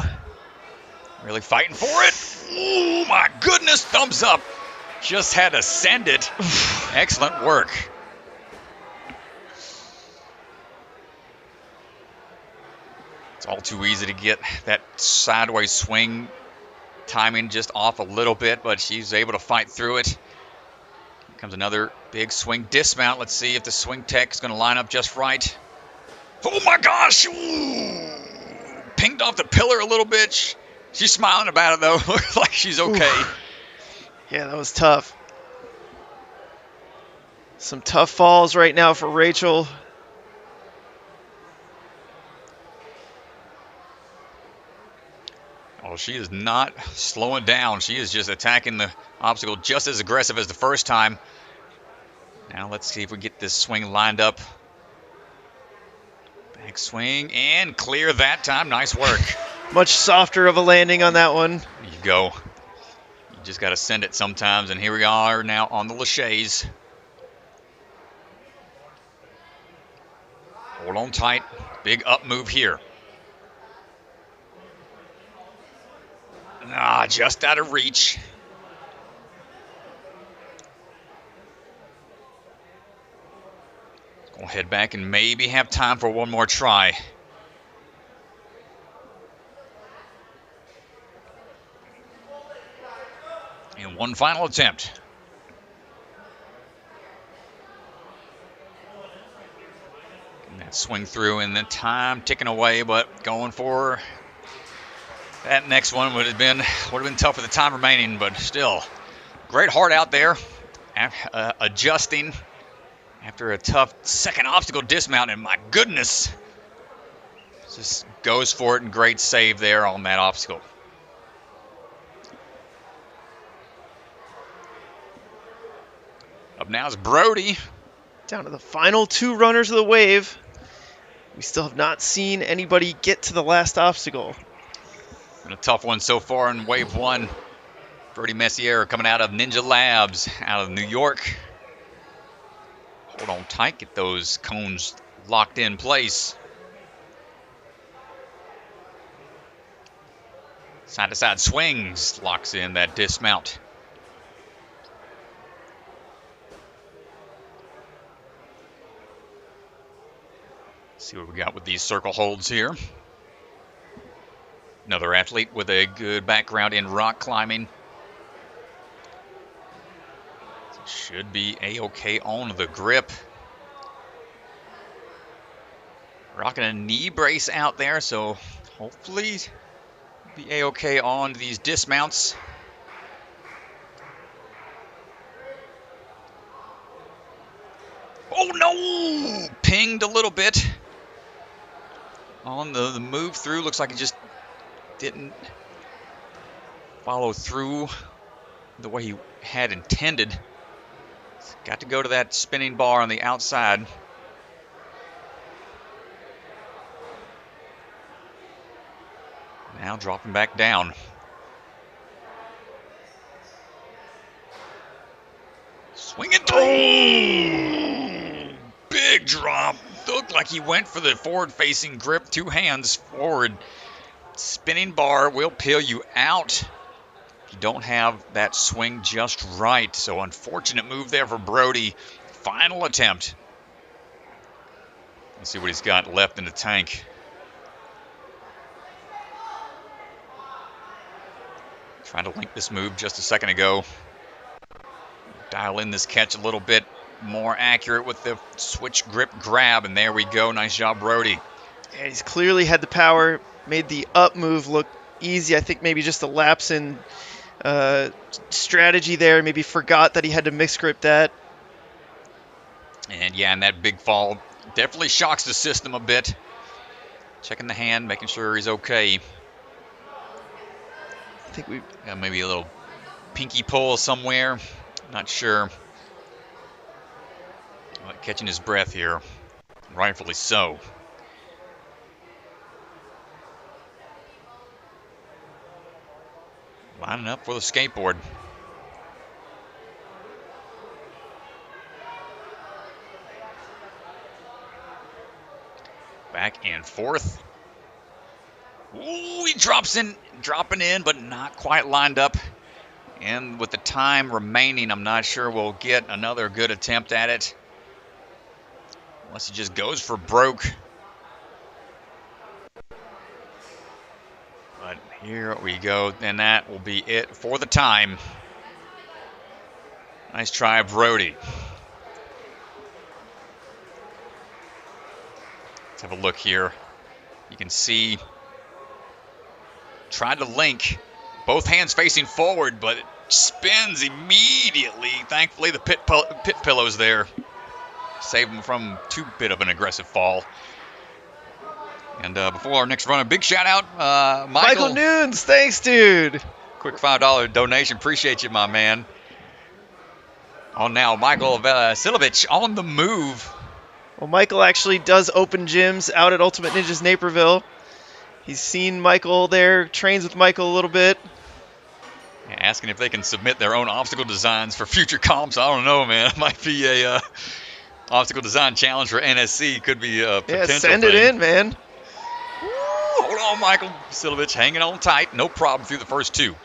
Really fighting for it. Oh, my goodness. Thumbs up. Just had to send it. Excellent work. It's all too easy to get that sideways swing timing just off a little bit, but she's able to fight through it. Here comes another big swing dismount. Let's see if the swing tech is going to line up just right. Oh my gosh! Ooh. Pinged off the pillar a little bit. She's smiling about it though. Looks like she's okay. Ooh. Yeah, that was tough. Some tough falls right now for Rachel. Oh, she is not slowing down. She is just attacking the obstacle just as aggressive as the first time. Now let's see if we get this swing lined up. Back swing and clear that time. Nice work. Much softer of a landing on that one. There you go. You just got to send it sometimes. And here we are now on the laches. Hold on tight. Big up move here. Ah, just out of reach. We'll head back and maybe have time for one more try. And one final attempt. And that swing through and the time ticking away, but going for that next one would have been tough with the time remaining, but still, great heart out there, adjusting after a tough second obstacle dismount, and my goodness, just goes for it and great save there on that obstacle. Up now is Brody. Down to the final 2 runners of the wave. We still have not seen anybody get to the last obstacle. Been a tough one so far in Wave 1. Brody Messier coming out of Ninja Labs out of New York. Hold on tight, get those cones locked in place. Side to side swings, locks in that dismount. See what we got with these circle holds here. Another athlete with a good background in rock climbing. Should be A-okay on the grip. Rocking a knee brace out there, so hopefully be A-okay on these dismounts. Oh no! Pinged a little bit on the move through. Looks like he just didn't follow through the way he had intended. He's got to go to that spinning bar on the outside. Now dropping back down. Swinging through. Big drop. Looked like he went for the forward-facing grip. 2 hands forward. Spinning bar will peel you out if you don't have that swing just right. So unfortunate move there for Brody. Final attempt. Let's see what he's got left in the tank. Trying to link this move just a second ago. Dial in this catch a little bit more accurate with the switch grip grab, and there we go. Nice job, Brody. Yeah, he's clearly had the power, made the up move look easy. I think maybe just a lapse in strategy there. Maybe forgot that he had to mix grip that. And yeah, and that big fall definitely shocks the system a bit. Checking the hand, making sure he's okay. I think we maybe a little pinky pull somewhere. Not sure. Catching his breath here. Rightfully so. Lining up for the skateboard. Back and forth. Ooh, he dropping in, but not quite lined up. And with the time remaining, I'm not sure we'll get another good attempt at it. Unless he just goes for broke. But here we go, and that will be it for the time. Nice try, Brody. Let's have a look here. You can see, tried to link, both hands facing forward, but it spins immediately. Thankfully, the pit pillows there save him from too bit of an aggressive fall. And before our next run, a big shout out, Michael Nunes. Thanks, dude. Quick $5 donation. Appreciate you, my man. On now, Michael Silovich on the move. Well, Michael actually does open gyms out at Ultimate Ninjas Naperville. He's seen Michael there, trains with Michael a little bit. Yeah, asking if they can submit their own obstacle designs for future comps. I don't know, man. It might be a obstacle design challenge for NSC. Could be a potential send thing. it in, man. Woo, hold on, Michael Silovich, hanging on tight. No problem through the first 2.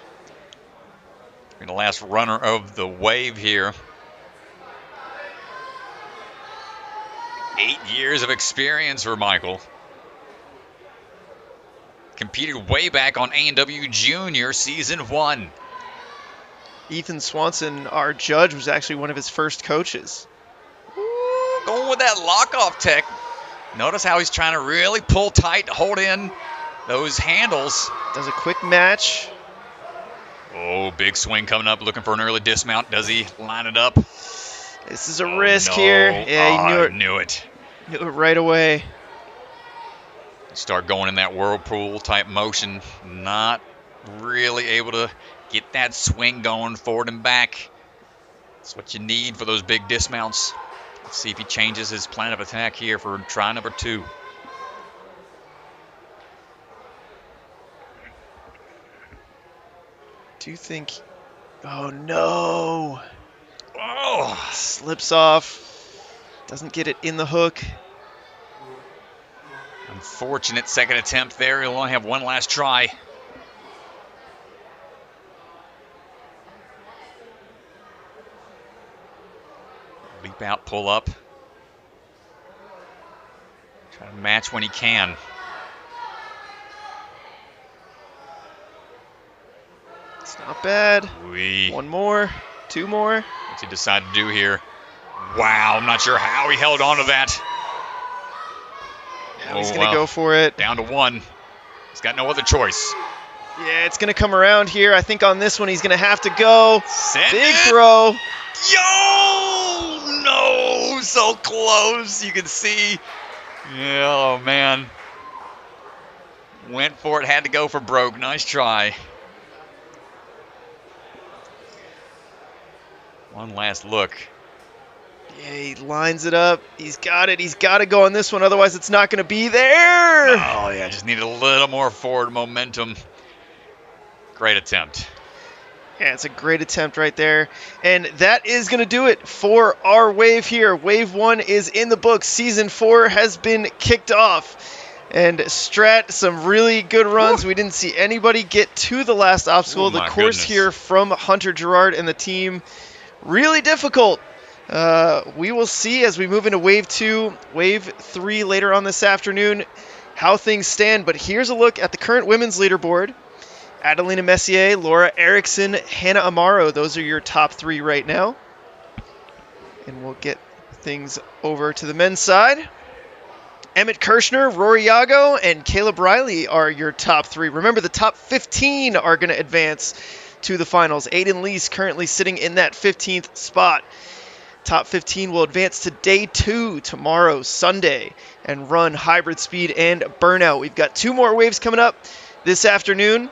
We're the last runner of the wave here. 8 years of experience for Michael. Competed way back on A&W Junior Season 1. Ethan Swanson, our judge, was actually one of his first coaches. Ooh, going with that lock-off tech. Notice how he's trying to really pull tight, hold in those handles. Does a quick match. Oh, big swing coming up, looking for an early dismount. Does he line it up? This is a risk here. Yeah, he knew it. Knew it right away. Start going in that whirlpool type motion. Not really able to get that swing going forward and back. That's what you need for those big dismounts. Let's see if he changes his plan of attack here for try number 2. Do you think... Oh, no. Oh. Slips off. Doesn't get it in the hook. Unfortunate second attempt there. He'll only have one last try. Leap out, pull up. Try to match when he can. It's not bad. Wee. One more. 2 more. What's he decide to do here? Wow, I'm not sure how he held on to that. Now he's going to go for it. Down to 1. He's got no other choice. Yeah, it's going to come around here. I think on this one he's going to have to go. Big throw. Yo! No! So close. You can see. Yeah, oh, man. Went for it. Had to go for broke. Nice try. One last look. Yeah, he lines it up. He's got it. He's got to go on this one. Otherwise, it's not going to be there. Oh, yeah. Just needed a little more forward momentum. Great attempt. Yeah, it's a great attempt right there. And that is going to do it for our wave here. Wave 1 is in the books. Season 4 has been kicked off. And Strat, some really good runs. We didn't see anybody get to the last obstacle. The course here from Hunter Gerard and the team, really difficult. We will see as we move into Wave 2, Wave 3 later on this afternoon, how things stand. But here's a look at the current women's leaderboard. Adelena Messier, Laura Erickson, Hannah Amaro. Those are your top 3 right now. And we'll get things over to the men's side. Emmett Kirchner, Rory Jago, and Caleb Riley are your top 3. Remember, the top 15 are going to advance to the finals. Aiden Lease currently sitting in that 15th spot. Top 15 will advance to day 2 tomorrow, Sunday, and run hybrid speed and burnout. We've got 2 more waves coming up this afternoon.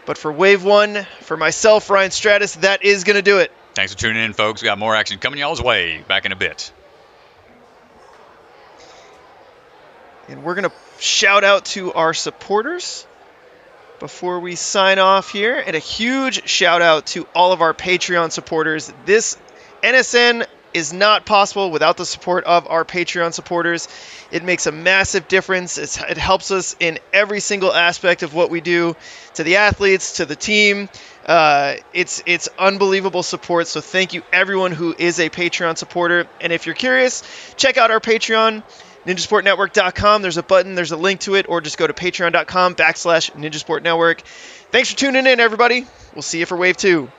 But for Wave 1, for myself, Ryan Stratus, that is going to do it. Thanks for tuning in, folks. We got more action coming y'all's way. Back in a bit. And we're going to shout out to our supporters before we sign off here. And a huge shout out to all of our Patreon supporters. This NSN is not possible without the support of our Patreon supporters. It makes a massive difference. It helps us in every single aspect of what we do, to the athletes, to the team. It's unbelievable support. So thank you everyone who is a Patreon supporter. And if you're curious, check out our Patreon, ninjasportnetwork.com. There's a button, there's a link to it, or just go to patreon.com/ninjasportnetwork. Thanks for tuning in, everybody. We'll see you for Wave 2.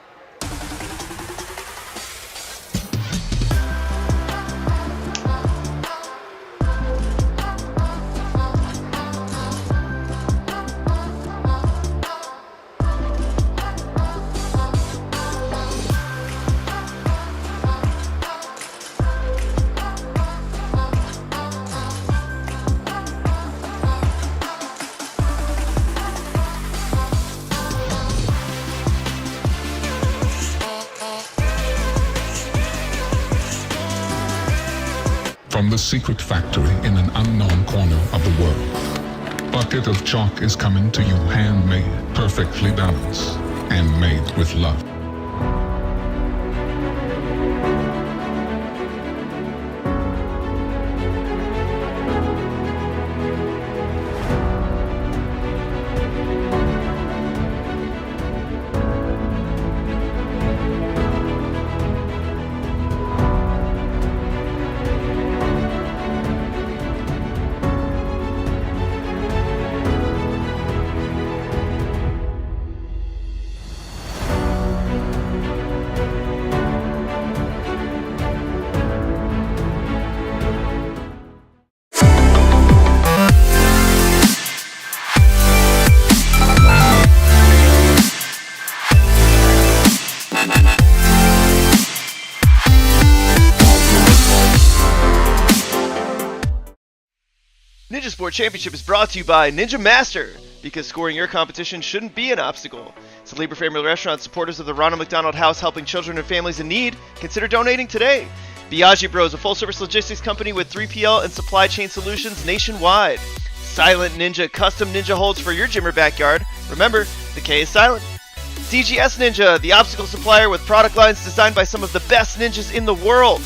From the secret factory in an unknown corner of the world, bucket of chalk is coming to you handmade, perfectly balanced, and made with love. Ninja Sport Championship is brought to you by Ninja Master, because scoring your competition shouldn't be an obstacle. It's a Lieber Family Restaurant, supporters of the Ronald McDonald House, helping children and families in need. Consider donating today. Biaggi Bros, a full-service logistics company with 3PL and supply chain solutions nationwide. Silent Ninja, custom ninja holds for your gym or backyard. Remember, the K is silent. DGS Ninja, the obstacle supplier with product lines designed by some of the best ninjas in the world.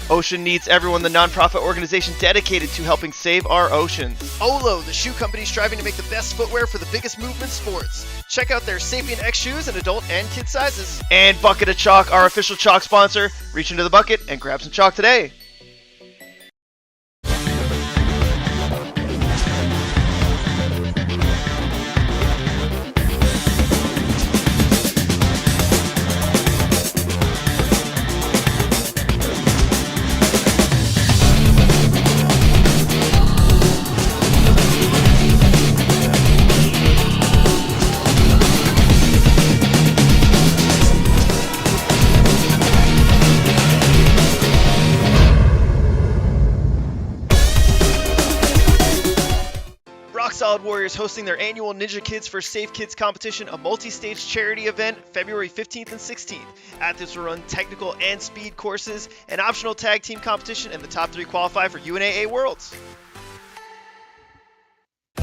Ocean Needs Everyone, the nonprofit organization dedicated to helping save our oceans. Olo, the shoe company striving to make the best footwear for the biggest movement sports. Check out their Sapien X shoes in adult and kid sizes. And Bucket of Chalk, our official chalk sponsor. Reach into the bucket and grab some chalk today. Cloud Warriors hosting their annual Ninja Kids for Safe Kids competition, a multi-stage charity event February 15th and 16th. Athletes will run technical and speed courses, an optional tag team competition, and the top 3 qualify for UNAA Worlds.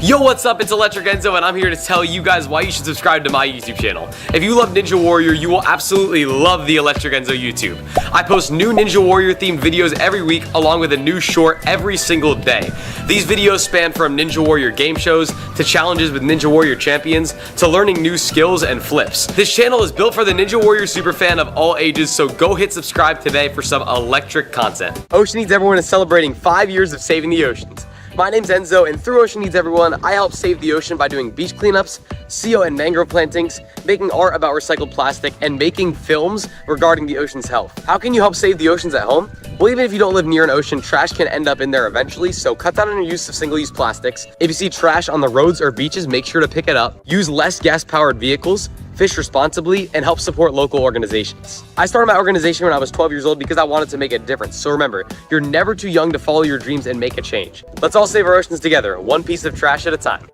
Yo, what's up? It's Electric Enzo, and I'm here to tell you guys why you should subscribe to my YouTube channel. If you love Ninja Warrior, you will absolutely love the Electric Enzo YouTube. I post new Ninja Warrior themed videos every week, along with a new short every single day. These videos span from Ninja Warrior game shows, to challenges with Ninja Warrior champions, to learning new skills and flips. This channel is built for the Ninja Warrior superfan of all ages, so go hit subscribe today for some electric content. Ocean Needs Everyone is celebrating 5 years of saving the oceans. My name's Enzo, and through Ocean Needs Everyone, I help save the ocean by doing beach cleanups, CO and mangrove plantings, making art about recycled plastic, and making films regarding the ocean's health. How can you help save the oceans at home? Well, even if you don't live near an ocean, trash can end up in there eventually, so cut down on your use of single-use plastics. If you see trash on the roads or beaches, make sure to pick it up. Use less gas-powered vehicles, fish responsibly, and help support local organizations. I started my organization when I was 12 years old because I wanted to make a difference. So remember, you're never too young to follow your dreams and make a change. Let's all save our oceans together, one piece of trash at a time.